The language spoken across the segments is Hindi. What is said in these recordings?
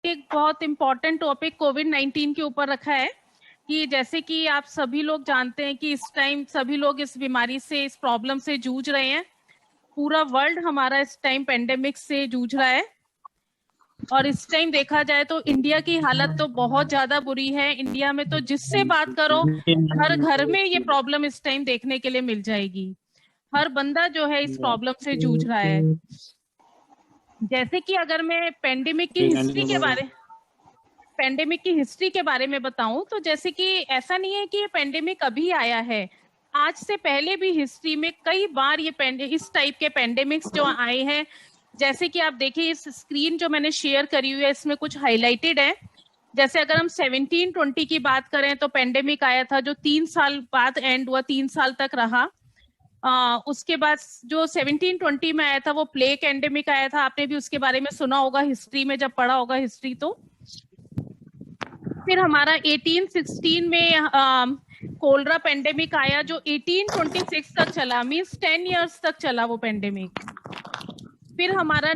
एक बहुत इम्पोर्टेंट टॉपिक कोविड-19 के ऊपर रखा है कि जैसे कि आप सभी लोग जानते हैं कि इस टाइम सभी लोग इस बीमारी से, इस प्रॉब्लम से जूझ रहे हैं। पूरा वर्ल्ड हमारा इस टाइम पेंडेमिक से जूझ रहा है और इस टाइम देखा जाए तो इंडिया की हालत तो बहुत ज्यादा बुरी है। इंडिया में तो जिससे बात करो, हर घर में ये प्रॉब्लम इस टाइम देखने के लिए मिल जाएगी। हर बंदा जो है इस प्रॉब्लम से जूझ रहा है। जैसे कि अगर मैं पेंडेमिक की हिस्ट्री के बारे में बताऊं तो जैसे कि ऐसा नहीं है कि ये पेंडेमिक अभी आया है। आज से पहले भी हिस्ट्री में कई बार ये इस टाइप के पेंडेमिक्स जो आए हैं, जैसे कि आप देखिए इस स्क्रीन जो मैंने शेयर करी हुई है इसमें कुछ हाईलाइटेड है। जैसे अगर हम 1720 की बात करें तो पेंडेमिक आया था जो 3 साल बाद एंड हुआ, 3 साल तक रहा। उसके बाद जो 1720 में आया था वो प्लेग एंडेमिक आया था। आपने भी उसके बारे में सुना होगा हिस्ट्री में, जब पढ़ा होगा हिस्ट्री तो। फिर हमारा 1816 में कोलरा पेंडेमिक आया जो 1826 तक चला, मींस 10 इयर्स तक चला वो पेंडेमिक। फिर हमारा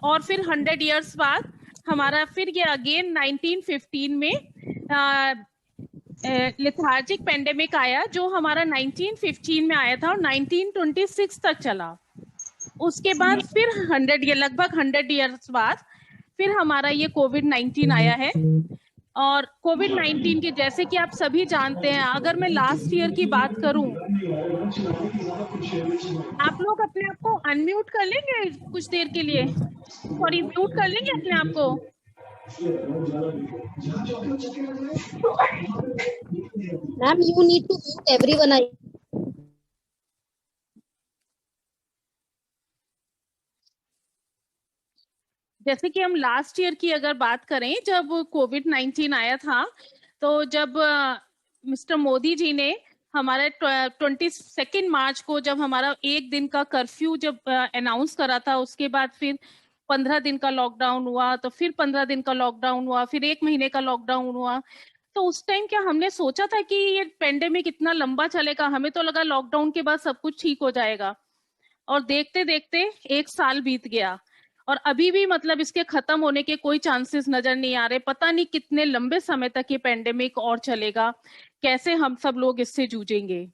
और फिर 100 इयर्स बाद हमारा फिर ये अगेन 1915 में लिथार्जिक पेंडेमिक आया जो हमारा 1915 में आया था और 1926 तक चला। उसके बाद फिर 100 लगभग 100 इयर्स बाद फिर हमारा ये कोविड-19 आया है। और कोविड-19 के जैसे कि आप सभी जानते हैं, अगर मैं लास्ट ईयर की बात करूं, आप लोग अपने आप को अनम्यूट कर लेंगे कुछ देर के लिए, सॉरी म्यूट कर लेंगे अपने आप को। Ma'am, you need to mute everyone. जैसे कि हम लास्ट ईयर की अगर बात करें, जब कोविड-19 आया था तो जब मिस्टर मोदी जी ने हमारे 22 मार्च को जब हमारा एक दिन का कर्फ्यू जब अनाउंस करा था, उसके बाद फिर 15 दिन का लॉकडाउन हुआ, तो फिर 15 दिन का लॉकडाउन हुआ, फिर 1 महीने का लॉकडाउन हुआ। तो उस टाइम क्या हमने सोचा था कि ये पेंडेमिक इतना लंबा चलेगा? हमें तो लगा लॉकडाउन के बाद सब कुछ ठीक हो जाएगा और देखते देखते 1 साल बीत गया और अभी भी मतलब इसके खत्म होने के कोई चांसेस नजर नहीं आ रहे। पता नहीं कितने लंबे समय तक ये पेंडेमिक और चलेगा, कैसे हम सब लोग इससे जूझेंगे।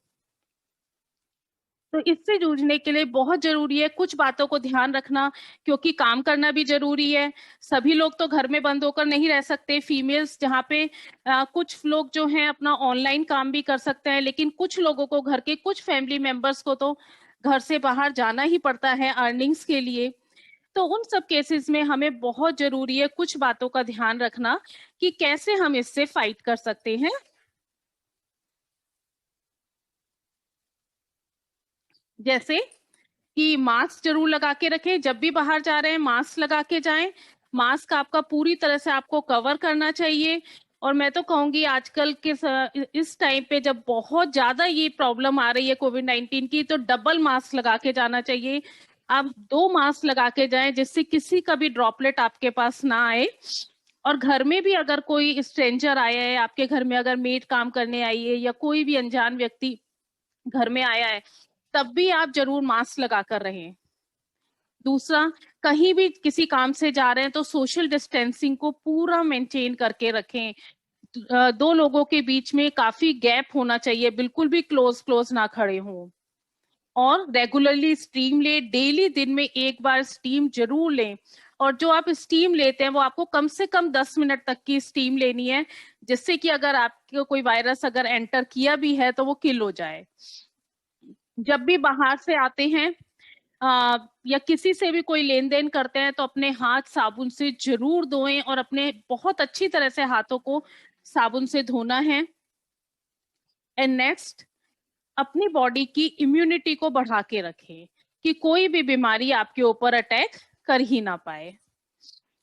तो इससे जूझने के लिए बहुत जरूरी है कुछ बातों को ध्यान रखना, क्योंकि काम करना भी जरूरी है। सभी लोग तो घर में बंद होकर नहीं रह सकते। फीमेल्स जहाँ पे कुछ लोग जो हैं अपना ऑनलाइन काम भी कर सकते हैं, लेकिन कुछ लोगों को, घर के कुछ फैमिली मेंबर्स को तो घर से बाहर जाना ही पड़ता है अर्निंग्स के लिए। तो उन सब केसेस में हमें बहुत जरूरी है कुछ बातों का ध्यान रखना कि कैसे हम इससे फाइट कर सकते हैं। जैसे कि मास्क जरूर लगा के रखें, जब भी बाहर जा रहे हैं मास्क लगा के जाएं। मास्क आपका पूरी तरह से आपको कवर करना चाहिए। और मैं तो कहूंगी आजकल के इस टाइम पे जब बहुत ज्यादा ये प्रॉब्लम आ रही है कोविड-19 की, तो डबल मास्क लगा के जाना चाहिए। आप 2 मास्क लगा के जाएं जिससे किसी का भी ड्रॉपलेट आपके पास ना आए। और घर में भी अगर कोई स्ट्रेंजर आया है आपके घर में, अगर मेड काम करने आई है या कोई भी अनजान व्यक्ति घर में आया है, तब भी आप जरूर मास्क लगा कर रहें। दूसरा, कहीं भी किसी काम से जा रहे हैं तो सोशल डिस्टेंसिंग को पूरा मेंटेन करके रखें। 2 लोगों के बीच में काफी गैप होना चाहिए, बिल्कुल भी क्लोज क्लोज ना खड़े हों। और रेगुलरली स्टीम लें, डेली दिन में 1 बार स्टीम जरूर लें। और जो आप स्टीम लेते हैं वो आपको कम से कम 10 मिनट तक की स्टीम लेनी है, जिससे कि अगर आपको कोई वायरस अगर एंटर किया भी है तो वो किल हो जाए। जब भी बाहर से आते हैं या किसी से भी कोई लेन देन करते हैं तो अपने हाथ साबुन से जरूर धोएं और अपने बहुत अच्छी तरह से हाथों को साबुन से धोना है। एंड नेक्स्ट, अपनी बॉडी की इम्यूनिटी को बढ़ा के रखें कि कोई भी बीमारी आपके ऊपर अटैक कर ही ना पाए।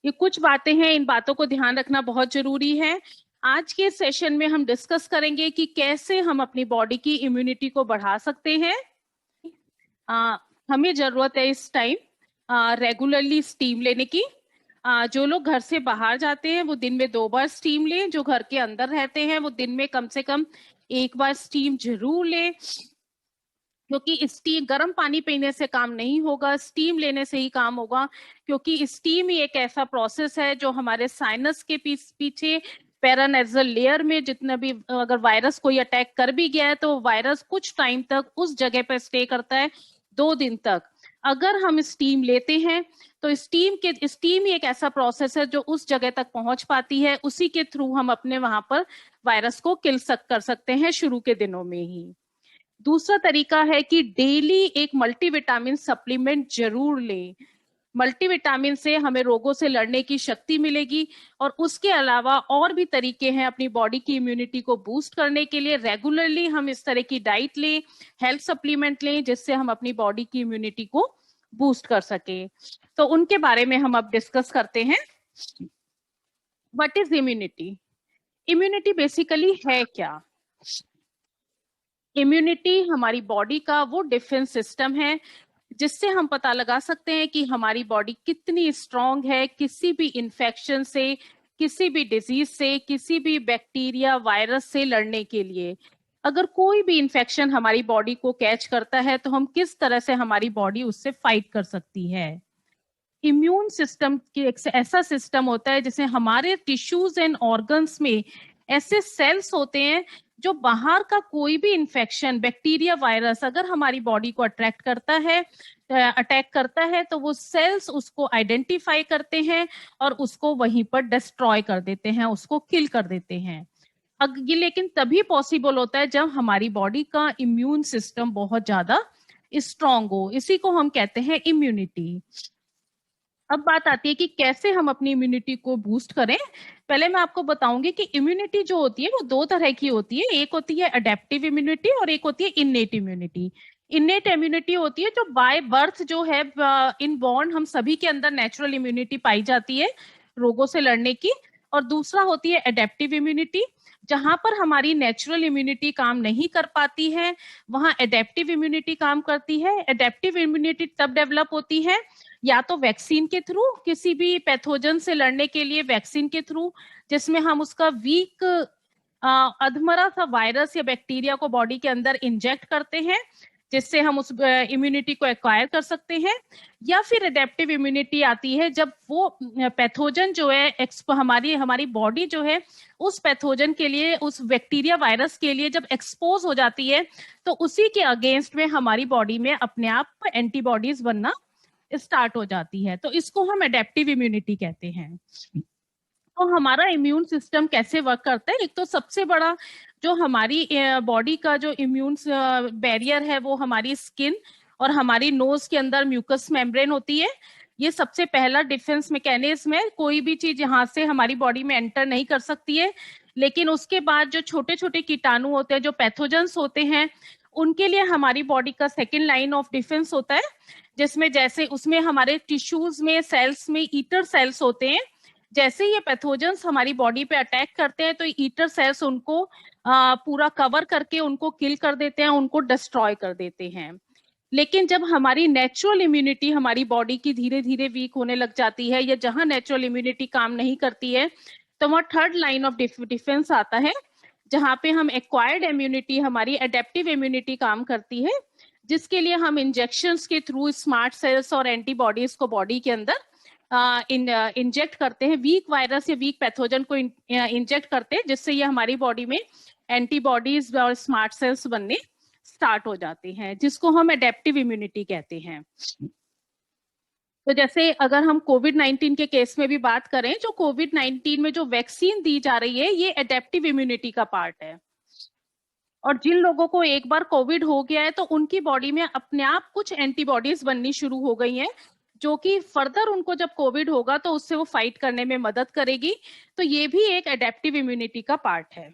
ये कुछ बातें हैं, इन बातों को ध्यान रखना बहुत जरूरी है। आज के सेशन में हम डिस्कस करेंगे कि कैसे हम अपनी बॉडी की इम्यूनिटी को बढ़ा सकते हैं। हमें जरूरत है इस टाइम रेगुलरली स्टीम लेने की। जो लोग घर से बाहर जाते हैं वो दिन में 2 बार स्टीम लें, जो घर के अंदर रहते हैं वो दिन में कम से कम 1 बार स्टीम जरूर लें, क्योंकि स्टीम, गर्म पानी पीने से काम नहीं होगा, स्टीम लेने से ही काम होगा, क्योंकि स्टीम ही एक ऐसा प्रोसेस है जो हमारे साइनस के पीछे पैरानेजल लेयर में जितना भी अगर वायरस कोई अटैक कर भी गया है तो वायरस कुछ टाइम तक उस जगह पर स्टे करता है, 2 दिन तक। अगर हम स्टीम लेते हैं तो स्टीम ही एक ऐसा प्रोसेस है जो उस जगह तक पहुंच पाती है, उसी के थ्रू हम अपने वहां पर वायरस को कर सकते हैं शुरू के दिनों में ही। दूसरा तरीका है कि डेली एक मल्टीविटामिन सप्लीमेंट जरूर लें। मल्टीविटामिन से हमें रोगों से लड़ने की शक्ति मिलेगी, और उसके अलावा और भी तरीके हैं अपनी बॉडी की इम्यूनिटी को बूस्ट करने के लिए। रेगुलरली हम इस तरह की डाइट लें, हेल्थ सप्लीमेंट लें, जिससे हम अपनी बॉडी की इम्यूनिटी को बूस्ट कर सके। तो उनके बारे में हम अब डिस्कस करते हैं। What is immunity? Immunity basically है क्या? इम्यूनिटी हमारी बॉडी का वो डिफेंस सिस्टम है जिससे हम पता लगा सकते हैं कि हमारी बॉडी कितनी स्ट्रांग है किसी भी इन्फेक्शन से, किसी भी डिजीज से, किसी भी बैक्टीरिया वायरस से लड़ने के लिए। अगर कोई भी इन्फेक्शन हमारी बॉडी को कैच करता है तो हम किस तरह से हमारी बॉडी उससे फाइट कर सकती है। इम्यून सिस्टम एक ऐसा सिस्टम होता है जिसे हमारे टिश्यूज एंड ऑर्गन्स में ऐसे सेल्स होते हैं जो बाहर का कोई भी इन्फेक्शन, बैक्टीरिया, वायरस अगर हमारी बॉडी को अटैक करता है तो वो सेल्स उसको आइडेंटिफाई करते हैं और उसको वहीं पर डिस्ट्रॉय कर देते हैं, उसको किल कर देते हैं। ये लेकिन तभी पॉसिबल होता है जब हमारी बॉडी का इम्यून सिस्टम बहुत ज्यादा स्ट्रांग हो। इसी को हम कहते हैं इम्यूनिटी। अब बात आती है कि कैसे हम अपनी इम्यूनिटी को बूस्ट करें। पहले मैं आपको बताऊंगी कि इम्यूनिटी जो होती है वो 2 तरह की होती है। एक होती है अडेप्टिव इम्यूनिटी और एक होती है इन्नेट इम्यूनिटी। इन्नेट इम्यूनिटी होती है जो बाय बर्थ जो है, इन बॉर्न हम सभी के अंदर नेचुरल इम्यूनिटी पाई जाती है रोगों से लड़ने की। और दूसरा होती है अडेप्टिव इम्यूनिटी, जहां पर हमारी नेचुरल इम्यूनिटी काम नहीं कर पाती है, वहां अडेप्टिव इम्यूनिटी काम करती है। अडेप्टिव इम्यूनिटी तब डेवलप होती है या तो वैक्सीन के थ्रू, किसी भी पैथोजन से लड़ने के लिए वैक्सीन के थ्रू, जिसमें हम उसका वीक अधमरा सा वायरस या बैक्टीरिया को बॉडी के अंदर इंजेक्ट करते हैं, जिससे हम उस इम्यूनिटी को एक्वायर कर सकते हैं। या फिर एडेप्टिव इम्यूनिटी आती है जब वो पैथोजन जो है हमारी बॉडी जो है उस पैथोजन के लिए, उस बैक्टीरिया वायरस के लिए जब एक्सपोज हो जाती है तो उसी के अगेंस्ट में हमारी बॉडी में अपने आप एंटीबॉडीज बनना स्टार्ट हो जाती है। तो इसको हम एडेप्टिव इम्यूनिटी कहते हैं। तो हमारा इम्यून सिस्टम कैसे वर्क करता है? एक तो सबसे बड़ा जो हमारी बॉडी का जो इम्यून बैरियर है वो हमारी स्किन और हमारी नोज के अंदर म्यूकस मेम्ब्रेन होती है। ये सबसे पहला डिफेंस मैकेनिज्म है। कोई भी चीज यहाँ से हमारी बॉडी में एंटर नहीं कर सकती है। लेकिन उसके बाद जो छोटे छोटे कीटाणु होते हैं, जो पैथोजेंस होते हैं, उनके लिए हमारी बॉडी का सेकेंड लाइन ऑफ डिफेंस होता है, जिसमें जैसे उसमें हमारे टिश्यूज में, सेल्स में ईटर सेल्स होते हैं। जैसे ये पैथोजेंस हमारी बॉडी पे अटैक करते हैं तो ईटर सेल्स उनको पूरा कवर करके उनको किल कर देते हैं, उनको डिस्ट्रॉय कर देते हैं। लेकिन जब हमारी नेचुरल इम्यूनिटी हमारी बॉडी की धीरे धीरे वीक होने लग जाती है, या जहां नेचुरल इम्यूनिटी काम नहीं करती है, तो वहां थर्ड लाइन ऑफ डिफेंस आता है, जहां पे हम एक्वायर्ड इम्यूनिटी, हमारी एडेप्टिव इम्यूनिटी काम करती है, जिसके लिए हम इंजेक्शंस के थ्रू स्मार्ट सेल्स और एंटीबॉडीज को बॉडी के अंदर इंजेक्ट करते हैं। वीक वायरस या वीक पैथोजन को इंजेक्ट करते हैं, जिससे ये हमारी बॉडी में एंटीबॉडीज और स्मार्ट सेल्स बनने स्टार्ट हो जाते हैं, जिसको हम एडेप्टिव इम्यूनिटी कहते हैं। तो जैसे अगर हम कोविड-19 के केस में भी बात करें, जो कोविड-19 में जो वैक्सीन दी जा रही है ये एडेप्टिव इम्यूनिटी का पार्ट है। और जिन लोगों को एक बार कोविड हो गया है तो उनकी बॉडी में अपने आप कुछ एंटीबॉडीज बननी शुरू हो गई हैं, जो कि फर्दर उनको जब कोविड होगा तो उससे वो फाइट करने में मदद करेगी। तो ये भी एक एडेप्टिव इम्यूनिटी का पार्ट है।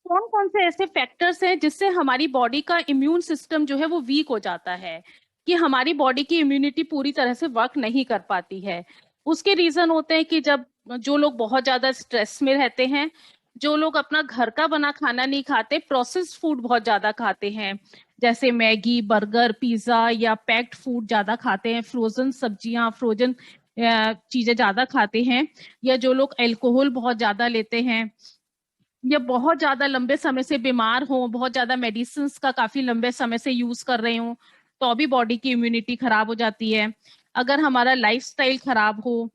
कौन कौन से ऐसे फैक्टर्स हैं जिससे हमारी बॉडी का इम्यून सिस्टम जो है वो वीक हो जाता है, कि हमारी बॉडी की इम्यूनिटी पूरी तरह से वर्क नहीं कर पाती है? उसके रीजन होते हैं कि जब जो लोग बहुत ज्यादा स्ट्रेस में रहते हैं, जो लोग अपना घर का बना खाना नहीं खाते, प्रोसेस्ड फूड बहुत ज्यादा खाते हैं, जैसे मैगी, बर्गर, पिज्जा या पैक्ड फूड ज्यादा खाते हैं, फ्रोजन सब्जियां, फ्रोजन चीजें ज्यादा खाते हैं, या जो लोग अल्कोहल बहुत ज्यादा लेते हैं, या बहुत ज्यादा लंबे समय से बीमार हो, बहुत ज्यादा मेडिसिन का काफी लंबे समय से यूज कर रहे हो, तो भी बॉडी की इम्यूनिटी खराब हो जाती है। अगर हमारा लाइफस्टाइल खराब हो,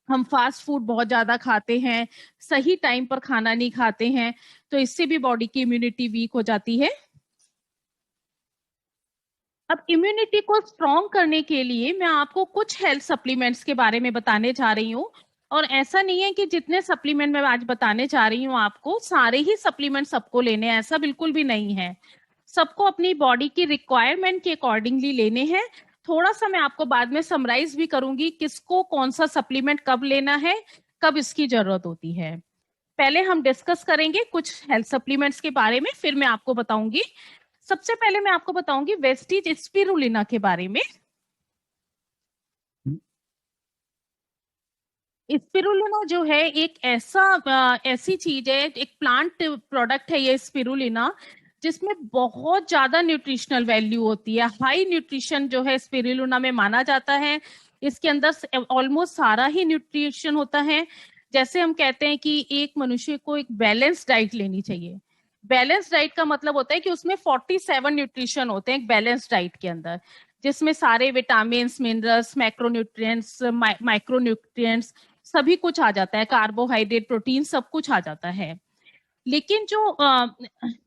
हम फास्ट फूड बहुत ज्यादा खाते हैं, सही टाइम पर खाना नहीं खाते हैं, तो इससे भी बॉडी की इम्यूनिटी वीक हो जाती है। अब इम्यूनिटी को स्ट्रॉन्ग करने के लिए मैं आपको कुछ हेल्थ सप्लीमेंट्स के बारे में बताने जा रही हूँ। और ऐसा नहीं है कि जितने सप्लीमेंट मैं आज बताने जा रही हूँ आपको सारे ही सप्लीमेंट सबको लेने हैं, ऐसा बिल्कुल भी नहीं है। सबको अपनी बॉडी की रिक्वायरमेंट के अकॉर्डिंगली लेने हैं। थोड़ा सा मैं आपको बाद में समराइज भी करूंगी किसको कौन सा सप्लीमेंट कब लेना है, कब इसकी जरूरत होती है। पहले हम डिस्कस करेंगे कुछ हेल्थ सप्लीमेंट्स के बारे में, फिर मैं आपको बताऊंगी। सबसे पहले मैं आपको बताऊंगी वेस्टीज स्पिरुलिना के बारे में। स्पिरुलिना जो है एक ऐसी चीज है, एक प्लांट प्रोडक्ट है ये स्पिरुलिना, जिसमें बहुत ज्यादा न्यूट्रिशनल वैल्यू होती है। हाई न्यूट्रिशन जो है स्पिरुलिना में माना जाता है। इसके अंदर ऑलमोस्ट सारा ही न्यूट्रिशन होता है। जैसे हम कहते हैं कि एक मनुष्य को एक बैलेंस डाइट लेनी चाहिए। बैलेंस डाइट का मतलब होता है कि उसमें 47 न्यूट्रिशन होते हैं एक बैलेंस डाइट के अंदर, जिसमें सारे विटामिन, मिनरल्स, मैक्रोन्यूट्रिएंट्स, माइक्रोन्यूट्रिएंट्स सभी कुछ आ जाता है, कार्बोहाइड्रेट, प्रोटीन सब कुछ आ जाता है। लेकिन जो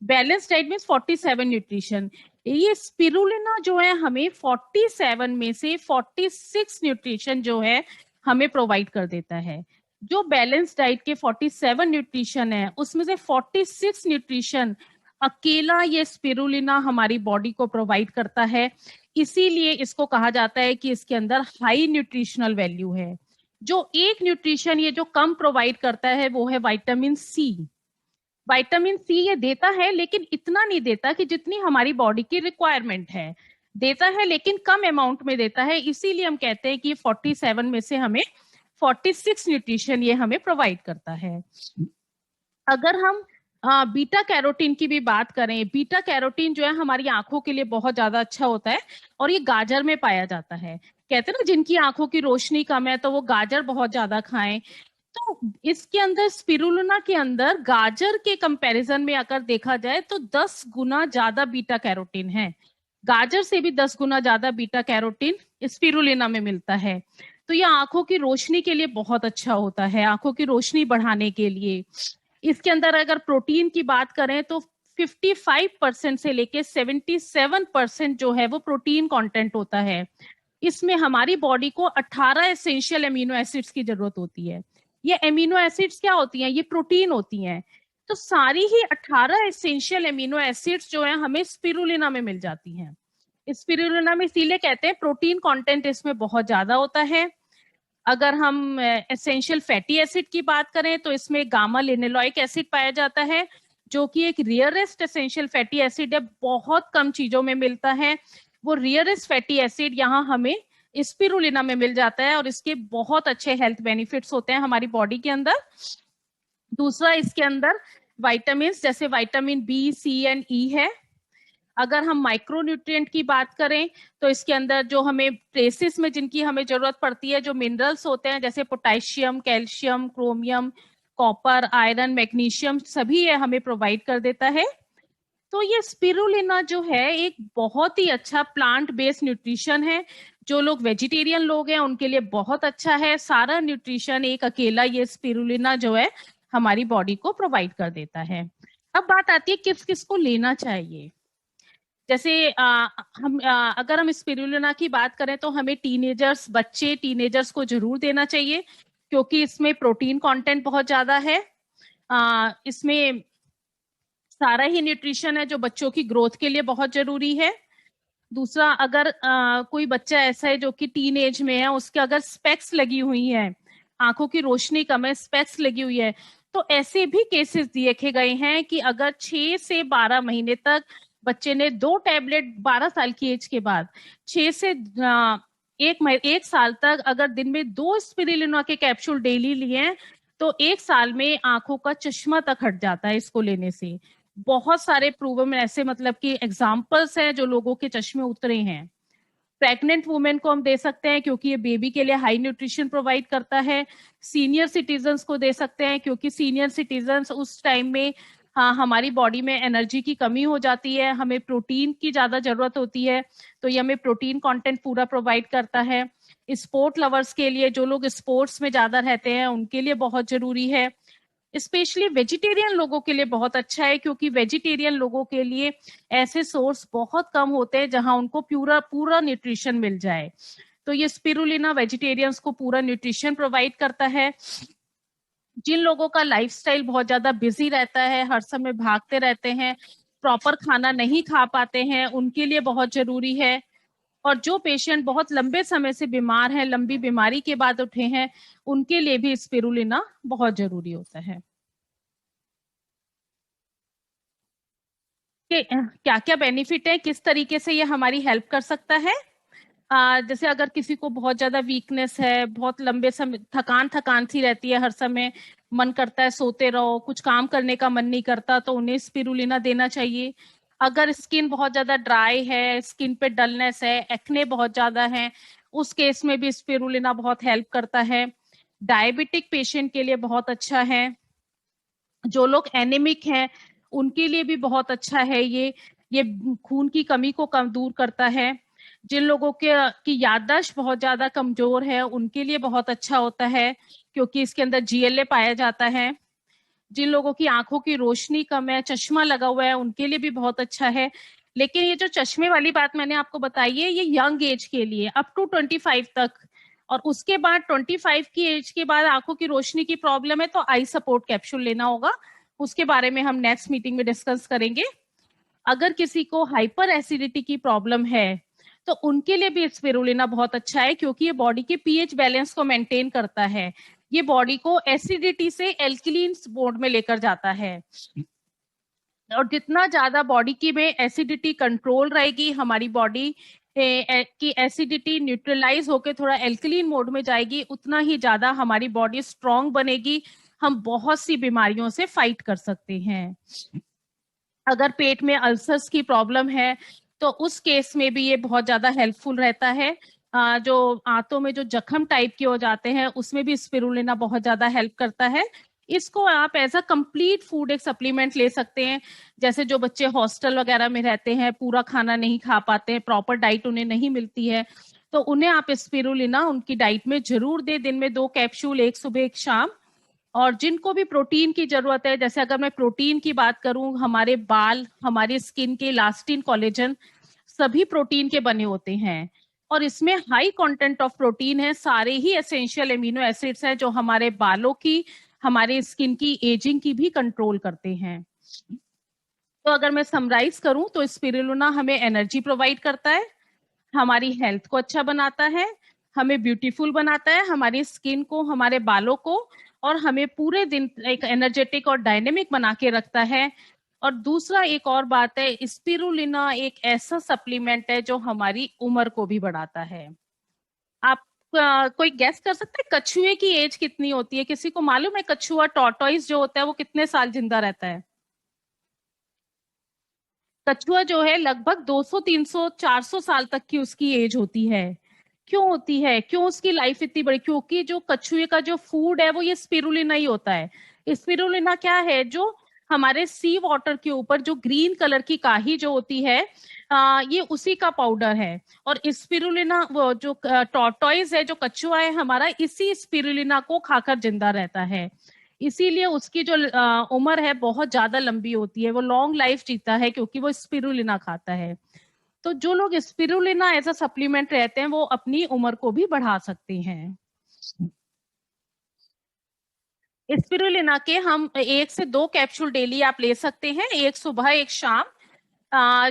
बैलेंस डाइट में 47 न्यूट्रिशन, ये स्पिरुलिना जो है हमें 47 में से 46 न्यूट्रिशन जो है हमें प्रोवाइड कर देता है। जो बैलेंस डाइट के 47 न्यूट्रिशन है उसमें से 46 न्यूट्रिशन अकेला ये स्पिरुलिना हमारी बॉडी को प्रोवाइड करता है। इसीलिए इसको कहा जाता है कि इसके अंदर हाई न्यूट्रिशनल वैल्यू है। जो एक न्यूट्रिशन ये जो कम प्रोवाइड करता है वो है विटामिन सी। विटामिन सी ये देता है लेकिन इतना नहीं देता कि जितनी हमारी बॉडी की रिक्वायरमेंट है। देता है लेकिन कम अमाउंट में देता है, इसीलिए हम कहते हैं कि 47 में से हमें 46 न्यूट्रिशन ये हमें प्रोवाइड करता है। अगर हम बीटा कैरोटीन की भी बात करें, बीटा कैरोटीन जो है हमारी आंखों के लिए बहुत ज्यादा अच्छा होता है और ये गाजर में पाया जाता है। कहते हैं ना जिनकी आंखों की रोशनी कम है तो वो गाजर बहुत ज्यादा खाएं। तो इसके अंदर स्पिरुलिना के अंदर गाजर के कंपैरिजन में अगर देखा जाए तो 10 गुना ज्यादा बीटा कैरोटीन है। गाजर से भी 10 गुना ज्यादा बीटा कैरोटीन स्पिरुलिना में मिलता है। तो यह आंखों की रोशनी के लिए बहुत अच्छा होता है, आंखों की रोशनी बढ़ाने के लिए। इसके अंदर अगर प्रोटीन की बात करें तो 55% से लेके 77% जो है वो प्रोटीन कंटेंट होता है। इसमें हमारी बॉडी को 18 एसेंशियल एमिनो एसिड्स की जरूरत होती है। ये एमिनो एसिड्स क्या होती हैं? ये प्रोटीन होती हैं। तो सारी ही 18 एसेंशियल एमिनो एसिड्स जो है हमें स्पिरुलिना में मिल जाती हैं। स्पिरुलिना में इसीलिए कहते हैं प्रोटीन कंटेंट इसमें बहुत ज्यादा होता है। अगर हम एसेंशियल फैटी एसिड की बात करें तो इसमें गामा लिनेलॉइक एसिड पाया जाता है, जो कि एक रियरेस्ट एसेंशियल फैटी एसिड है, बहुत कम चीजों में मिलता है। वो रियरेस्ट फैटी एसिड यहाँ हमें स्पिरुलिना में मिल जाता है और इसके बहुत अच्छे हेल्थ बेनिफिट्स होते हैं हमारी बॉडी के अंदर। दूसरा, इसके अंदर विटामिन जैसे विटामिन बी, सी एंड ई है। अगर हम माइक्रोन्यूट्रिएंट की बात करें तो इसके अंदर जो हमें ट्रेसिस में जिनकी हमें जरूरत पड़ती है, जो मिनरल्स होते हैं जैसे potassium, calcium, chromium, copper, iron, magnesium, सभी ये हमें प्रोवाइड कर देता है। तो ये स्पिरुलिना जो है एक बहुत ही अच्छा प्लांट बेस्ड न्यूट्रिशन है। जो लोग वेजिटेरियन लोग हैं उनके लिए बहुत अच्छा है। सारा न्यूट्रिशन एक अकेला ये स्पिरुलिना जो है हमारी बॉडी को प्रोवाइड कर देता है। अब बात आती है किस किस को लेना चाहिए। जैसे अगर हम स्पिरुलिना की बात करें तो हमें बच्चे टीनेजर्स को जरूर देना चाहिए, क्योंकि इसमें प्रोटीन कंटेंट बहुत ज्यादा है। इसमें सारा ही न्यूट्रिशन है जो बच्चों की ग्रोथ के लिए बहुत जरूरी है। दूसरा, अगर कोई बच्चा ऐसा है जो कि टीन एज में है, उसके अगर स्पेक्स लगी हुई है, आंखों की रोशनी कम है, स्पेक्स लगी हुई है, तो ऐसे भी केसेस देखे गए हैं कि अगर 6 से 12 महीने तक बच्चे ने 2 टैबलेट 12 साल की एज के बाद 6 से एक साल तक अगर दिन में 2 स्पिरुलिना के कैप्सूल डेली लिए हैं तो 1 साल में आंखों का चश्मा तक हट जाता है इसको लेने से। बहुत सारे प्रूवन ऐसे मतलब कि एग्जाम्पल्स हैं जो लोगों के चश्मे उतरे हैं। प्रेग्नेंट वुमेन को हम दे सकते हैं क्योंकि ये बेबी के लिए हाई न्यूट्रिशन प्रोवाइड करता है। सीनियर सिटीजन्स को दे सकते हैं क्योंकि सीनियर सिटीजन्स उस टाइम में हमारी बॉडी में एनर्जी की कमी हो जाती है, हमें प्रोटीन की ज्यादा जरूरत होती है, तो ये हमें प्रोटीन कंटेंट पूरा प्रोवाइड करता है। स्पोर्ट लवर्स के लिए, जो लोग स्पोर्ट्स में ज्यादा रहते हैं, उनके लिए बहुत जरूरी है। स्पेशली वेजिटेरियन लोगों के लिए बहुत अच्छा है क्योंकि वेजिटेरियन लोगों के लिए ऐसे सोर्स बहुत कम होते हैं जहां उनको पूरा न्यूट्रिशन मिल जाए। तो ये स्पिरुलिना वेजिटेरियंस को पूरा न्यूट्रिशन प्रोवाइड करता है। जिन लोगों का लाइफस्टाइल बहुत ज्यादा बिजी रहता है, हर समय भागते रहते हैं, प्रॉपर खाना नहीं खा पाते हैं, उनके लिए बहुत जरूरी है। और जो पेशेंट बहुत लंबे समय से बीमार हैं, लंबी बीमारी के बाद उठे हैं, उनके लिए भी स्पिरुलिना बहुत जरूरी होता है। क्या क्या बेनिफिट है, किस तरीके से ये हमारी हेल्प कर सकता है। जैसे अगर किसी को बहुत ज्यादा वीकनेस है, बहुत लंबे समय थकान सी रहती है, हर समय मन करता है सोते रहो, कुछ काम करने का मन नहीं करता, तो उन्हें स्पिरुलिना देना चाहिए। अगर स्किन बहुत ज्यादा ड्राई है, स्किन पे डलनेस है, एक्ने बहुत ज्यादा है, उस केस में भी स्पिरुलिना बहुत हेल्प करता है। डायबिटिक पेशेंट के लिए बहुत अच्छा है। जो लोग एनीमिक हैं उनके लिए भी बहुत अच्छा है ये खून की कमी को कम दूर करता है। जिन लोगों के की याददाश्त बहुत ज्यादा कमजोर है, उनके लिए बहुत अच्छा होता है क्योंकि इसके अंदर जीएलए पाया जाता है। जिन लोगों की आंखों की रोशनी कम है, चश्मा लगा हुआ है, उनके लिए भी बहुत अच्छा है। लेकिन ये जो चश्मे वाली बात मैंने आपको बताई है, ये यंग एज के लिए, अप टू 25 तक। और उसके बाद 25 की एज के बाद आंखों की रोशनी की प्रॉब्लम है तो आई सपोर्ट कैप्सूल लेना होगा। उसके बारे में हम नेक्स्ट मीटिंग में डिस्कस करेंगे। अगर किसी को हाइपर एसिडिटी की प्रॉब्लम है तो उनके लिए भी स्पिरुलिना बहुत अच्छा है क्योंकि ये बॉडी के पीएच बैलेंस को मेंटेन करता है। ये बॉडी को एसिडिटी से एल्कलीन मोड में लेकर जाता है। और जितना ज्यादा बॉडी की में एसिडिटी कंट्रोल रहेगी, हमारी बॉडी की एसिडिटी न्यूट्रलाइज होकर थोड़ा एल्कलीन मोड में जाएगी, उतना ही ज्यादा हमारी बॉडी स्ट्रांग बनेगी, हम बहुत सी बीमारियों से फाइट कर सकते हैं। अगर पेट में अल्सर्स की प्रॉब्लम है तो उस केस में भी ये बहुत ज्यादा हेल्पफुल रहता है। जो आंतों में जो जख्म टाइप के हो जाते हैं उसमें भी स्पिरुलिना बहुत ज्यादा हेल्प करता है। इसको आप एज अ कंप्लीट फूड एक सप्लीमेंट ले सकते हैं। जैसे जो बच्चे हॉस्टल वगैरह में रहते हैं, पूरा खाना नहीं खा पाते हैं, प्रॉपर डाइट उन्हें नहीं मिलती है, तो उन्हें आप स्पिरुलिना उनकी डाइट में जरूर दे। दिन में 2 कैप्सूल, एक सुबह एक शाम। और जिनको भी प्रोटीन की जरूरत है, जैसे अगर मैं प्रोटीन की बात करूं, हमारे बाल, हमारी स्किन के इलास्टिन, कोलेजन सभी प्रोटीन के बने होते हैं और इसमें हाई कंटेंट ऑफ प्रोटीन है। सारे ही एसेंशियल एमिनो एसिड्स हैं जो हमारे बालों की, हमारे स्किन की एजिंग की भी कंट्रोल करते हैं। तो अगर मैं समराइज करूं तो स्पिरुलिना हमें एनर्जी प्रोवाइड करता है, हमारी हेल्थ को अच्छा बनाता है, हमें ब्यूटीफुल बनाता है, हमारी स्किन को, हमारे बालों को, और हमें पूरे दिन एक एनर्जेटिक और डायनेमिक बना के रखता है। और दूसरा एक और बात है, स्पिरुलिना एक ऐसा सप्लीमेंट है जो हमारी उम्र को भी बढ़ाता है। आप कोई गेस कर सकते हैं कछुए की एज कितनी होती है? किसी को मालूम है कछुआ, टॉर्टोइस जो होता है, वो कितने साल जिंदा रहता है? कछुआ जो है लगभग 200, 300, 400 साल तक की उसकी एज होती है। क्यों होती है, क्यों उसकी लाइफ इतनी बड़ी? क्योंकि जो कछुए का जो फूड है वो ये स्पिरुलिना ही होता है। स्पिरुलिना क्या है, जो हमारे सी वाटर के ऊपर जो ग्रीन कलर की काही जो होती है, ये उसी का पाउडर है। और स्पिरुलिना, वो जो टॉर्टोइस है, जो कछुआ है हमारा, इसी स्पिरुलिना को खाकर जिंदा रहता है। इसीलिए उसकी जो उम्र है बहुत ज्यादा लंबी होती है, वो लॉन्ग लाइफ जीता है क्योंकि वो स्पिरुलिना खाता है। तो जो लोग स्पिरुलिना एज अ सप्लीमेंट रहते हैं वो अपनी उम्र को भी बढ़ा सकते हैं। स्पिरुलिना के हम 1 से 2 कैप्सूल डेली आप ले सकते हैं, एक सुबह एक शाम।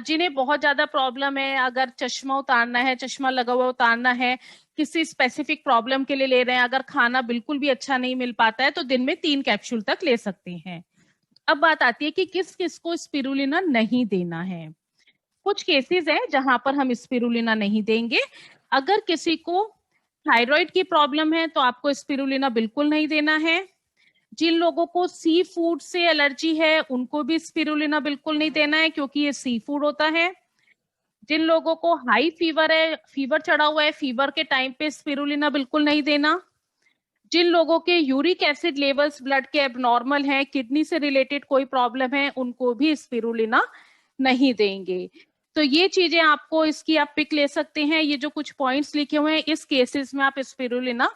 जिन्हें बहुत ज्यादा प्रॉब्लम है, अगर चश्मा उतारना है, चश्मा लगा हुआ उतारना है, किसी स्पेसिफिक प्रॉब्लम के लिए ले रहे हैं, अगर खाना बिल्कुल भी अच्छा नहीं मिल पाता है तो दिन में 3 कैप्सूल तक ले सकते हैं। अब बात आती है कि किस किस को स्पिरुलिना नहीं देना है। कुछ केसेस हैं जहां पर हम स्पिरुलिना नहीं देंगे। अगर किसी को थायराइड की प्रॉब्लम है तो आपको स्पिरुलिना बिल्कुल नहीं देना है। जिन लोगों को सी फूड से एलर्जी है उनको भी स्पिरुलिना बिल्कुल नहीं देना है क्योंकि ये सी फूड होता है। जिन लोगों को हाई फीवर है, फीवर चढ़ा हुआ है, फीवर के टाइम पे स्पिरुलिना बिल्कुल नहीं देना। जिन लोगों के यूरिक एसिड लेवल्स ब्लड के एबनॉर्मल हैं, किडनी से रिलेटेड कोई प्रॉब्लम है, उनको भी स्पिरुलिना नहीं देंगे। तो ये चीजें आपको इसकी आप पिक ले सकते हैं। ये जो कुछ पॉइंट्स लिखे हुए हैं, इस केसेस में आप स्पिरुलिना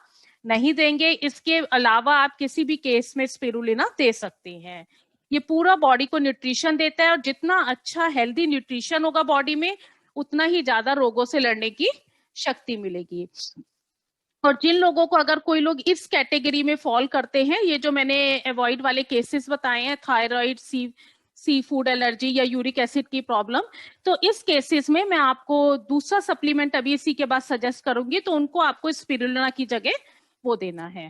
नहीं देंगे। इसके अलावा आप किसी भी केस में स्पिरुलिना दे सकते हैं। ये पूरा बॉडी को न्यूट्रिशन देता है, और जितना अच्छा हेल्दी न्यूट्रिशन होगा बॉडी में, उतना ही ज्यादा रोगों से लड़ने की शक्ति मिलेगी। और जिन लोगों को, अगर कोई लोग इस कैटेगरी में फॉल करते हैं, ये जो मैंने अवॉइड वाले केसेस बताए हैं, थायराइड, सी फूड एलर्जी या यूरिक एसिड की प्रॉब्लम, तो इस केसेस में मैं आपको दूसरा सप्लीमेंट अभी इसी के बाद सजेस्ट करूंगी, तो उनको आपको स्पिरुलिना की जगह वो देना है।